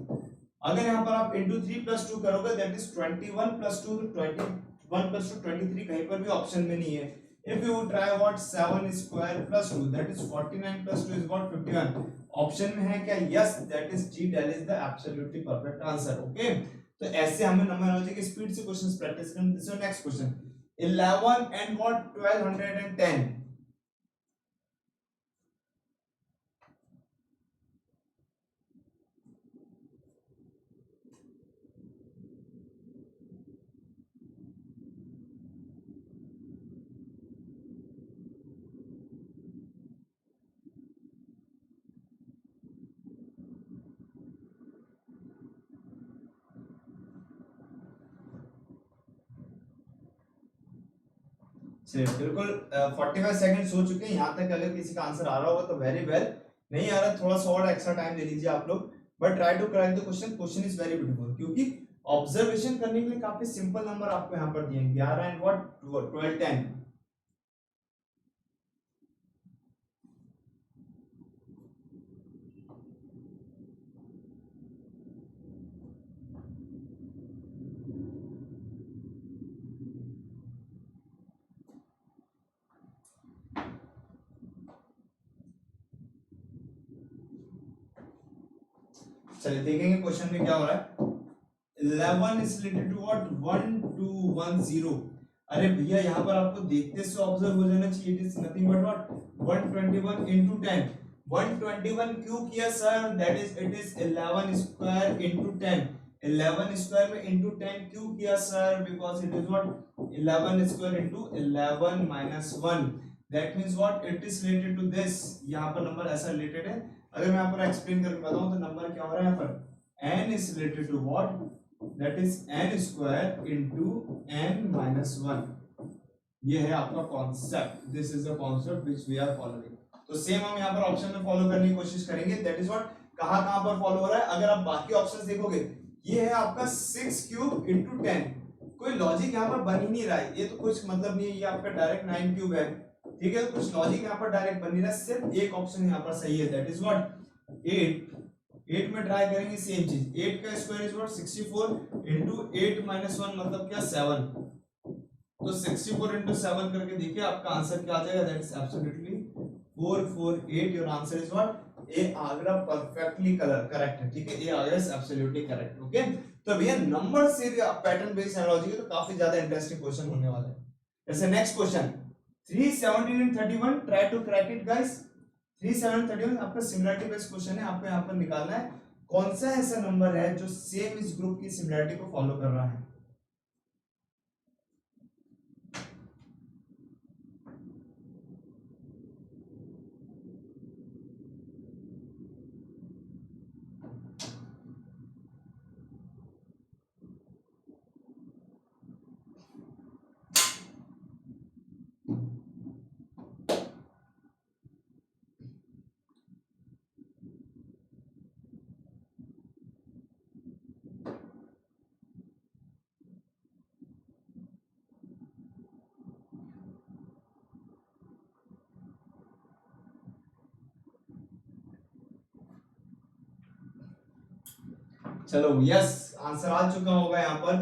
अगर यहाँ पर आप into 3 plus 2 करोगे दैट इज 21 plus 2, 21 plus 2 23, कहीं पर भी ऑप्शन में नहीं है। If you try what 7 square plus 2, that is 49 plus 2 is what 51, option में है क्या, यस दैट इज जी, that is the absolutely perfect answer. Okay, तो ऐसे हमें नंबरोलॉजी की स्पीड से क्वेश्चंस प्रैक्टिस करना। This is next question, 11 and what 1210। बिल्कुल 45 सेकंड हो चुके हैं यहाँ तक। अगर किसी का आंसर आ रहा होगा तो वेरी वेल, नहीं आ रहा थोड़ा सा और एक्स्ट्रा टाइम ले लीजिए आप लोग, but try to crack the question. Question is very beautiful, क्योंकि ऑब्जर्वेशन करने के लिए काफी सिंपल नंबर आपको यहाँ पर दिए 11 एंड व्हाट 12 10। चलिए देखेंगे क्वेश्चन में क्या हो रहा है। 11 is related to what 1210। अरे भैया यहाँ पर आपको देखते से ऑब्जर्व हो जाना चाहिए, it is nothing but what 121 into 10। 121 क्यों किया sir, that is it is 11 square into 10। 11 square में into 10 क्यों किया sir, because it is what 11 square into 11 minus 1। That means what it is related to this, यहाँ पर नंबर ऐसा रिलेटेड है। अगर मैं यहाँ पर एक्सप्लेन करके बताऊं तो नंबर क्या हो रहा है यहाँ पर, n is related to what, that is n square into n minus 1। ये है आपका concept, this is the concept which we are following. तो सेम हम यहाँ पर ऑप्शन में फॉलो करने की कोशिश करेंगे, दैट इज व्हाट कहां पर फॉलो हो रहा है। अगर आप बाकी ऑप्शंस देखोगे, ये है आपका 6 क्यूब into 10, कोई लॉजिक यहाँ पर बन ही नहीं रहा है, ये तो कुछ मतलब नहीं है, ये आपका डायरेक्ट 9 क्यूब है, ठीक है, तो कुछ लॉजिक यहाँ पर डायरेक्ट बन नहीं रहा है, सिर्फ एक ऑप्शन यहाँ पर सही है, दैट इज व्हाट 8 में ट्राई करेंगे सेम चीज। 8 का square is what 64 into 8 minus 1 मतलब क्या 7। तो 64 into 7 करके देखिए आपका आंसर क्या आ जाएगा, that is absolutely 448। Your answer is what A Agra perfectly correct है, ठीक है, A Agra is absolutely correct. Okay, तो भैया नंबर से पैटर्न बेस्ड एनालॉजी है, तो काफी ज्यादा इंटरेस्टिंग क्वेश्चन होने वाला है। जैसे next question 317 and 31, try to crack it guys. 3731 आपका सिमिलरिटी बेस्ड क्वेश्चन है, आपको यहाँ पर निकालना है कौन सा ऐसा नंबर है जो सेम इस ग्रुप की सिमिलरिटी को फॉलो कर रहा है। चलो यस, आंसर आ चुका होगा यहाँ पर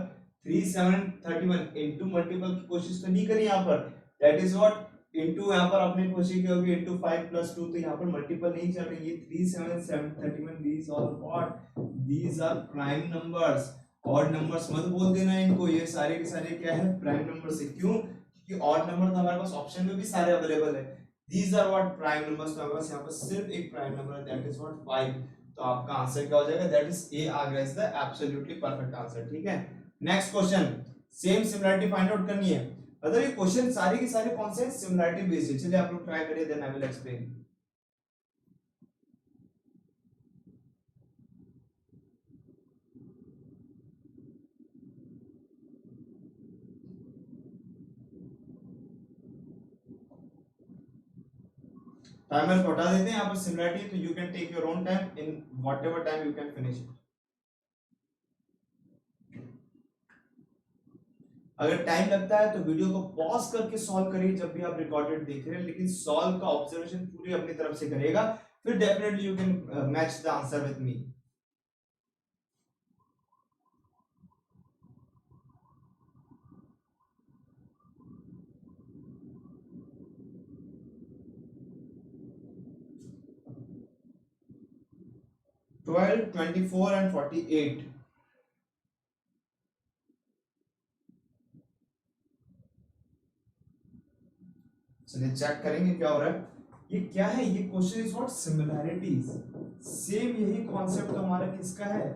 3731। इनटू मल्टीपल की कोशिश तो नहीं करी यहाँ पर, दैट इज व्हाट इनटू, यहाँ पर आपने कोशिश की होगी इनटू 5 + 2, तो यहाँ पर मल्टीपल नहीं चल रही है। 37731 these all what these are prime numbers। Odd numbers मत बोल देना इनको, ये सारे के सारे क्या है प्राइम नंबर्स है। क्यों, क्योंकि ऑड नंबर तो हमारे पास ऑप्शन में भी सारे अवेलेबल है। these are what prime numbers, तो हमारे पास यहाँ पर सिर्फ एक प्राइम नंबर है, दैट इज व्हाट 5। तो आपका आंसर क्या हो जाएगा, that is A Agra is the absolutely perfect answer, ठीक है। Next question, same similarity find out करनी है, मतलब ये क्वेश्चन सारे के सारे कौन से सिमिलरिटी बेस्ड है। चलिए आप लोग ट्राई करिए, then I will explain. Timer को हटा देते हैं यहाँ पर सिमिलरिटी, तो you can take your own time, in whatever time you can finish it. अगर टाइम लगता है तो वीडियो को पॉज करके सॉल्व करिए जब भी आप रिकॉर्डेड देख रहे हैं, लेकिन सॉल्व का ऑब्जर्वेशन पूरी अपनी तरफ से करिएगा, फिर definitely you can match the answer with me. Twelve 24 and 48। चलिए चेक करेंगे क्या हो रहा है। ये क्या है, ये question is what similarities. Same यही कॉन्सेप्ट तो हमारा किसका है,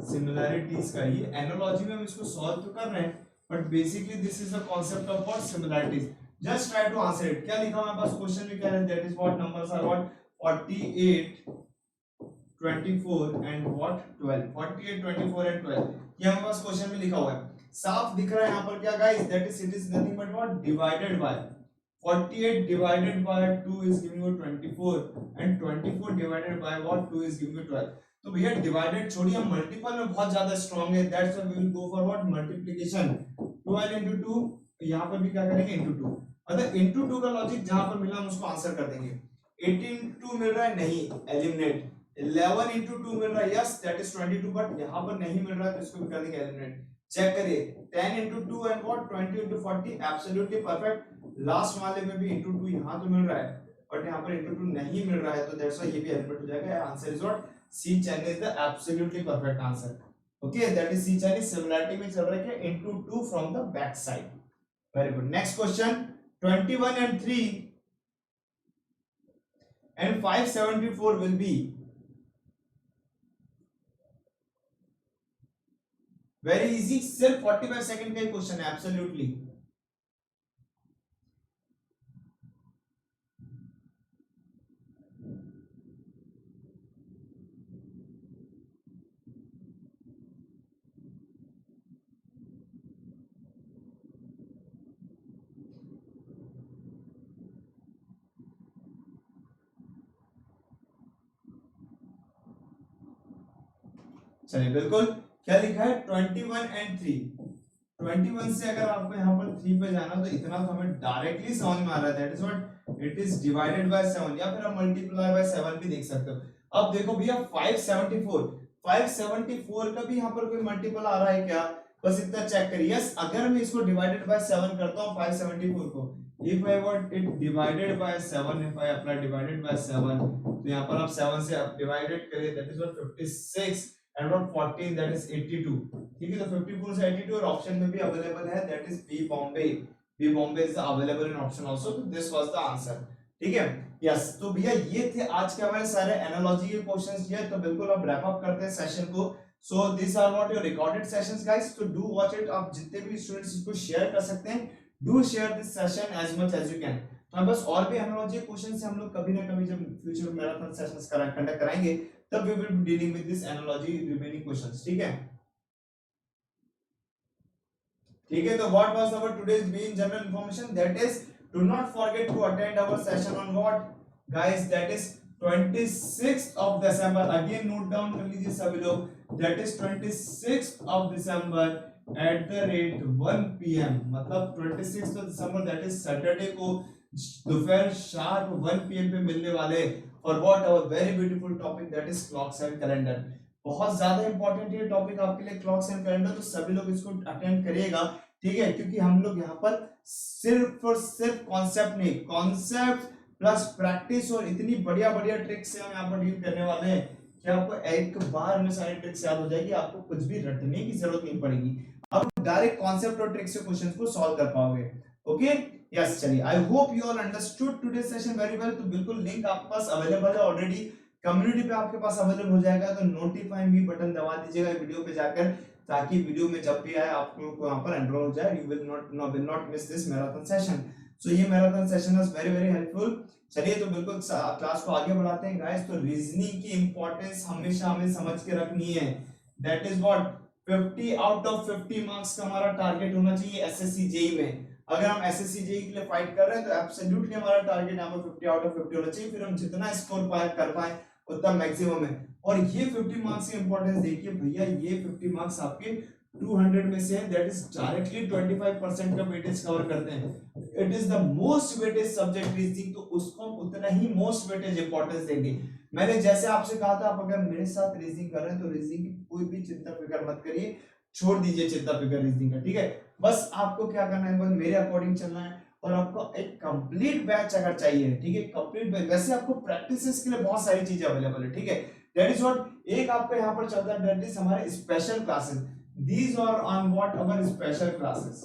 सिमिलैरिटीज का। ये एनालॉजी में हम इसको सॉल्व तो कर रहे हैं, but basically this is the concept of what similarities. Just try to answer it. क्या लिखा हुआ है पास क्वेश्चन में, क्या है, that is what numbers are what 48 24 and what 12। 48 24 and 12 ये हमारे पास क्वेश्चन में लिखा हुआ है, साफ दिख रहा है यहाँ पर क्या guys, that is it is nothing but what divided by 48 divided by 2 is giving you 24 and 24 divided by what 2 is giving you 12। तो भैया डिवाइडेड छोड़िए, हम मल्टीपल में बहुत ज्यादा स्ट्रांग है, that's why we will go for what multiplication. 12 into 2, यहाँ पर भी क्या करेंगे into 2, मतलब into 2 का लॉजिक जहां पर मिला हम उसको आंसर कर देंगे। 18 into 2 मिल रहा है, नहीं, एलिमिनेट। 11 into 2 मिल रहा है, यस दैट इज 22, बट यहाँ पर नहीं मिल रहा है तो इसको भी कर देंगे एलिमिनेट। चेक करिए 10 into 2 and what 20 into 40, absolutely perfect. Last वाले में भी into 2 यहाँ तो मिल रहा है, बट यहाँ पर into 2 नहीं मिल रहा है, तो दैट्स व्हाई ये भी एलिमिनेट हो जाएगा। Answer is what C chain is the absolutely perfect answer. Okay, that is C chain is similarity में चल रहा है कि into 2 from the back side. Very good. Next question 21 and 3 and 574 will be very easy, सिर्फ 45 सेकंड का ही क्वेश्चन है, एब्सोल्युटली। चलिए बिल्कुल, क्या लिखा है 21 and 3। 21 से अगर आपको यहाँ पर 3 पे जाना तो इतना तो हमें डायरेक्टली समझ में आ रहा है, that is what it is divided by 7, या फिर आप मल्टीप्लाई बाय 7 भी देख सकते हो। अब देखो भैया 574 का भी यहाँ पर कोई मल्टीपल आ रहा है क्या, बस इतना चेक करिए। यस, अगर मैं इसको डिवाइडेड बाय 7 करता हूँ 574 को, if I want it divided by 7, if I apply divided by 7, तो यहाँ पर आप 7 से आप डिवाइडेड करिए, that is what 56 and what 14, that is 82। ठीक है, तो 54 से 82 और ऑप्शन में भी अवेलेबल है, that is B Bombay. B Bombay is available in option also, तो दिस वाज द आंसर। ठीक है, यस। तो भैया ये थे आज के हमारे सारे एनालॉजी के क्वेश्चंस। ये तो बिल्कुल अब रैप अप करते हैं सेशन को। So this are what your recorded sessions guys, तो डू वॉच इट। आप जितने भी स्टूडेंट्स इसको शेयर कर सकते हैं, do share this session as much as you can. तो बस और भी एनालॉजी क्वेश्चन से हम लोग कभी ना कभी जब फ्यूचर में मैराथन सेशंस कंडक्ट कराएंगे, तब we will be dealing with this analogy remaining questions। ठीक है, ठीक है। तो what was our today's main general information, that is do not forget to attend our session on what guys, that is 26th of December। again note down कर लीजिए सभी लोग, that is 26th of December at the rate 1 PM, मतलब 26th of December that is Saturday को दोपहर शार्प 1 PM पे मिलने वाले for what our very beautiful topic, that is clocks and calendar। बहुत ज्यादा इंपॉर्टेंट ये टॉपिक आपके लिए, क्लॉक्स एंड कैलेंडर, तो सभी लोग इसको अटेंड करिएगा। ठीक है, क्योंकि हम लोग यहाँ पर सिर्फ और सिर्फ कॉन्सेप्ट नहीं, कॉन्सेप्ट प्लस प्रैक्टिस और इतनी बढ़िया बढ़िया ट्रिक्स से हम यहाँ पर डील करने वाले हैं कि आपको एक बार में सारी ट्रिक्स याद हो जाएगी, आपको कुछ भी रटने की जरूरत नहीं पड़ेगी, आप डायरेक्ट कॉन्सेप्ट और ट्रिक्स से क्वेश्चंस को सॉल्व कर पाओगे। Okay, yes. चलिए, I hope you all understood today session very well. तो बिल्कुल लिंक आपके पास अवेलेबल है ऑलरेडी, कम्युनिटी पे आपके पास अवेलेबल हो जाएगा, तो नोटिफाई मी बटन दबा दीजिएगा वीडियो पे जाकर, ताकि वीडियो में जब भी आए आप लोगों को यहाँ पर एनरोल हो जाए, you will not miss this marathon session. So ये marathon session was very very helpful. चलिए, तो बिल्कुल क्लास को आगे बढ़ाते हैं गाइस। तो रीजनिंग की इंपॉर्टेंस हमेशा हमें समझ के रखनी है, that is what 50 out of 50 marks का हमारा टारगेट होना चाहिए एसएससी जेई में। अगर हम एसएससी जेई के लिए फाइट कर रहे हैं तो एब्सोल्युटली हमारा टारगेट यहाँ पर 50 आउट ऑफ 50 होना चाहिए, फिर हम जितना स्कोर कर पाए उतना मैक्सिमम है। और ये 50 मार्क्स की इंपॉर्टेंस देखिए भैया, ये 50 मार्क्स आपके 200 में से है, दैट इज डायरेक्टली 25% का वेटेज कवर करते हैं। It is the most weightage subject reasoning, तो उसको हम उतना ही मोस्ट वेटेज इंपॉर्टेंस देंगे। मैंने जैसे आपसे कहा था, आप अगर मेरे साथ रीजनिंग कर रहे हैं तो रीजनिंग की कोई भी चिंता फिक्र मत करिए, छोड़ दीजिए चिंता फिक्र रीजनिंग का। ठीक है, बस आपको क्या करना है, बस मेरे अकॉर्डिंग चलना है, और आपको एक कंप्लीट बैच अगर चाहिए, ठीक है, कंप्लीट बैच। वैसे आपको प्रैक्टिसेस के लिए बहुत सारी चीजें अवेलेबल है, ठीक है, दैट इज व्हाट एक आपका यहाँ पर चलता है, दैट इज हमारे special classes. These are on what our special classes.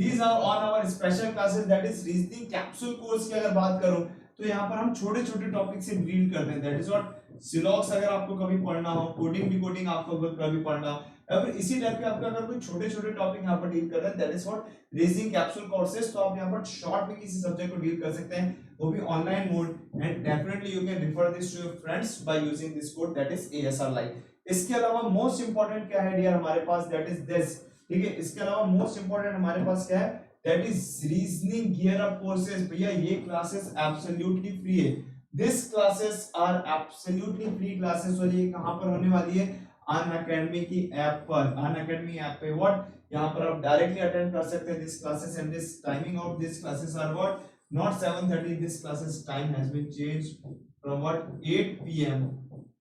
These are on our special classes, that is reasoning capsule course की अगर बात करूं तो यहाँ पर हम छोटे छोटे टॉपिक से डील करते हैं, दैट इज व्हाट सिलॉक्स अगर आपको कभी पढ़ना हो, कोडिंग डिकोडिंग आपको कभी पढ़ना हो, या फिर इसी टाइप के आपका अगर कोई छोटे छोटे टॉपिक यहाँ पर डील कर रहे हैं, that is what reasoning capsule courses. तो आप यहाँ पर शॉर्ट में किसी सब्जेक्ट को डील कर सकते हैं, वो भी online mode, and definitely you can refer this to your friends by using this code, that is ASR live. इसके अलावा मोस्ट इंपॉर्टेंट क्या है डियर हमारे पास, दैट इज दिस। ठीक है, इसके अलावा मोस्ट इंपॉर्टेंट हमारे पास क्या है, that is reasoning gear up courses. भैया ये क्लासेस एब्सोल्युटली फ्री है, this classes are absolutely free classes और ये कहां पर होने वाली है? अन अकेडमी की ऐप पर, अन अकेडमी ऐप पे व्हाट, यहाँ पर आप डायरेक्टली अटेंड कर सकते हैं this classes and this timing of this classes are what, not 7:30, this classes time has been changed from what 8 PM,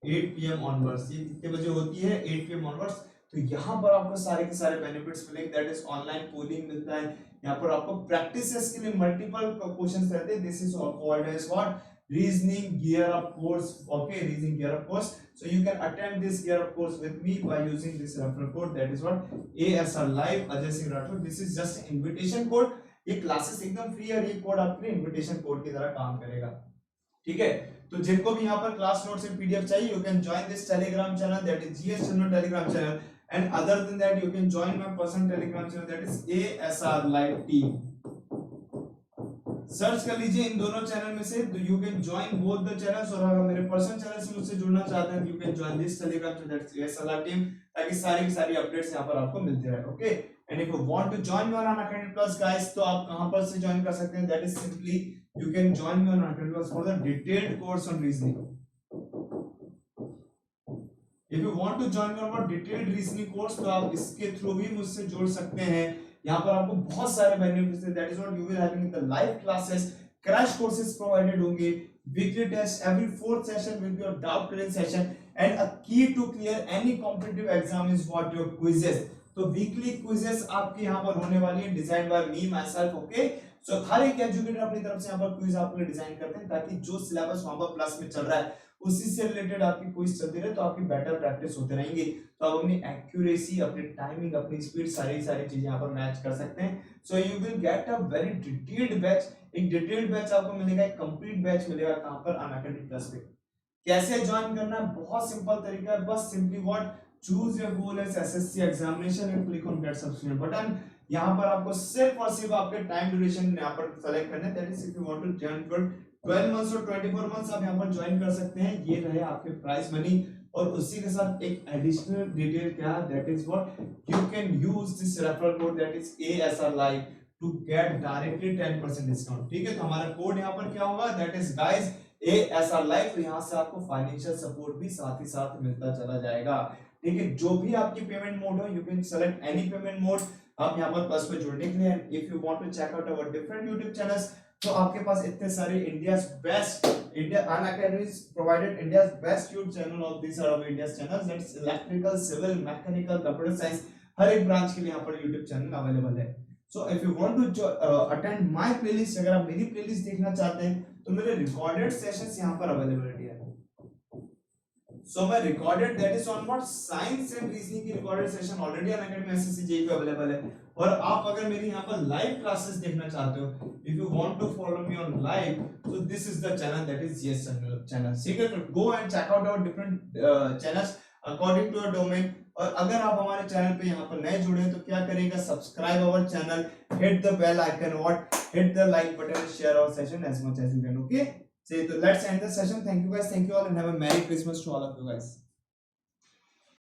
8 PM onwards. ये कितने बजे होती है? 8 पीएम ऑनवर्ड्स। तो यहाँ पर आपको सारे के सारे बेनिफिट्स मिलेंगे, दैट इज ऑनलाइन पोलिंग मिलता है, यहाँ पर आपको प्रैक्टिसेस के लिए मल्टीपल क्वेश्चंस रहते हैं, this is called as what, reasoning gear up course. Okay, reasoning gear up course, so you can attend this gear up course with me by using this referral code, that is what ASR live Ajay Singh Rathod. This is just an invitation code, ये क्लासेस एकदम फ्री है, ये कोड आपके लिए इनविटेशन कोड की तरह काम करेगा, ठीक है। तो जिनको भी यहाँ पर क्लास नोट्स एंड पीडीएफ चाहिए, you can join this Telegram channel, that is GS channel Telegram channel, and other than that you can join my personal Telegram channel, that is ASR live team. Search कर लीजिए इन दोनों चैनल में से, you can join both the channels, और अगर मेरे पर्सनल चैनल से मुझसे जुड़ना चाहते हैं, you can join this Telegram channel, that's ASR team, ताकि सारी की सारी अपडेट्स यहां पर आपको मिलते रहे। Okay, and if you want to join me on Unacademy plus guys, तो आप कहां पर से ज्वाइन कर सकते हैं? That is simply you can join me on Unacademy plus for the detailed course on reasoning. If you want to join me on detailed reasoning course, तो आप इसके थ्रू भी मुझसे जुड़ सकते हैं। यहाँ पर आपको बहुत सारे बेनिफिट्स हैं, that is what you will having the live classes, crash courses provided होंगे, weekly test, every fourth session will be your doubt clearing session, and a key to clear any competitive exam is what your quizzes. तो वीकली क्विजेस आपके यहाँ पर होने वाली है, design by me myself. Okay, so हर एक एजुकेटर अपनी तरफ से यहाँ पर क्विज आपके लिए डिजाइन करते हैं, ताकि जो सिलेबस वहां पर प्लस में चल रहा है उसी से रिलेटेड आपकी क्विज चलती रहे, तो आपकी बेटर प्रैक्टिस होते रहेंगे, तो आप अपनी एक्यूरेसी, अपनी टाइमिंग, अपनी स्पीड, सारी चीजें यहाँ पर मैच कर सकते हैं। So you will get a very detailed batch, एक डिटेल्ड बैच आपको मिलेगा, एक कंप्लीट बैच मिलेगा, कहां पर? अनअकैडमी प्लस पे। कैसे ज्वाइन करना है? बहुत सिंपल तरीका है, बस simply what, choose your goal as SSC examination and click on get subscription button. यहाँ पर आपको सिर्फ और सिर्फ आपके टाइम ड्यूरेशन यहाँ पर सेलेक्ट करना है, that is if you want to join for 12 months और 24 मंथ्स आप यहाँ पर ज्वाइन कर सकते हैं। ये रहे आपके प्राइस मनी, और उसी के साथ एक एडिशनल डिटेल क्या, that is what you can use this referral code, that is ASR live to get directly 10% discount, ठीक है। तो हमारा कोड यहाँ पर क्या होगा, that is guys ASR live, तो यहाँ से आपको फाइनेंशियल सपोर्ट भी साथ ही साथ मिलता चला जाएगा, ठीक है। जो भी आपकी पेमेंट मोड हो, you can select any payment mode, आप यहाँ पर प्लस पे जुड़ने के लिए। If you want to check out our different YouTube channels, तो आपके पास इतने सारे India's best, India Unacademy provided India's best YouTube channel of this are of India's channels, that's electrical, civil, mechanical, computer science, हर एक ब्रांच के लिए यहाँ पर यूट्यूब चैनल अवेलेबल है। So if you want to attend my playlist, अगर आप मेरी प्लेलिस्ट देखना चाहते हैं, तो मेरे रिकॉर्डेड सेशंस यहाँ पर अवेलेबिलिटी है। सो मैं recorded, that is on what, science and reasoning की recorded session already Unacademy SSC JEE पे अवेलेबल है। और आप अगर मेरी यहाँ पर लाइव क्लासेस देखना चाहते हो, if you want to follow me on live, so this is the channel, that is yes channel, ठीक है। Go and check out our different channels according to your domain. और अगर आप हमारे चैनल पे यहाँ पर नए जुड़े हैं, तो क्या करेगा, subscribe our channel, hit the bell icon, what, hit the like button, share our session as much as you can. Okay, so let's end the session. Thank you guys, thank you all, and have a merry Christmas to all of you guys.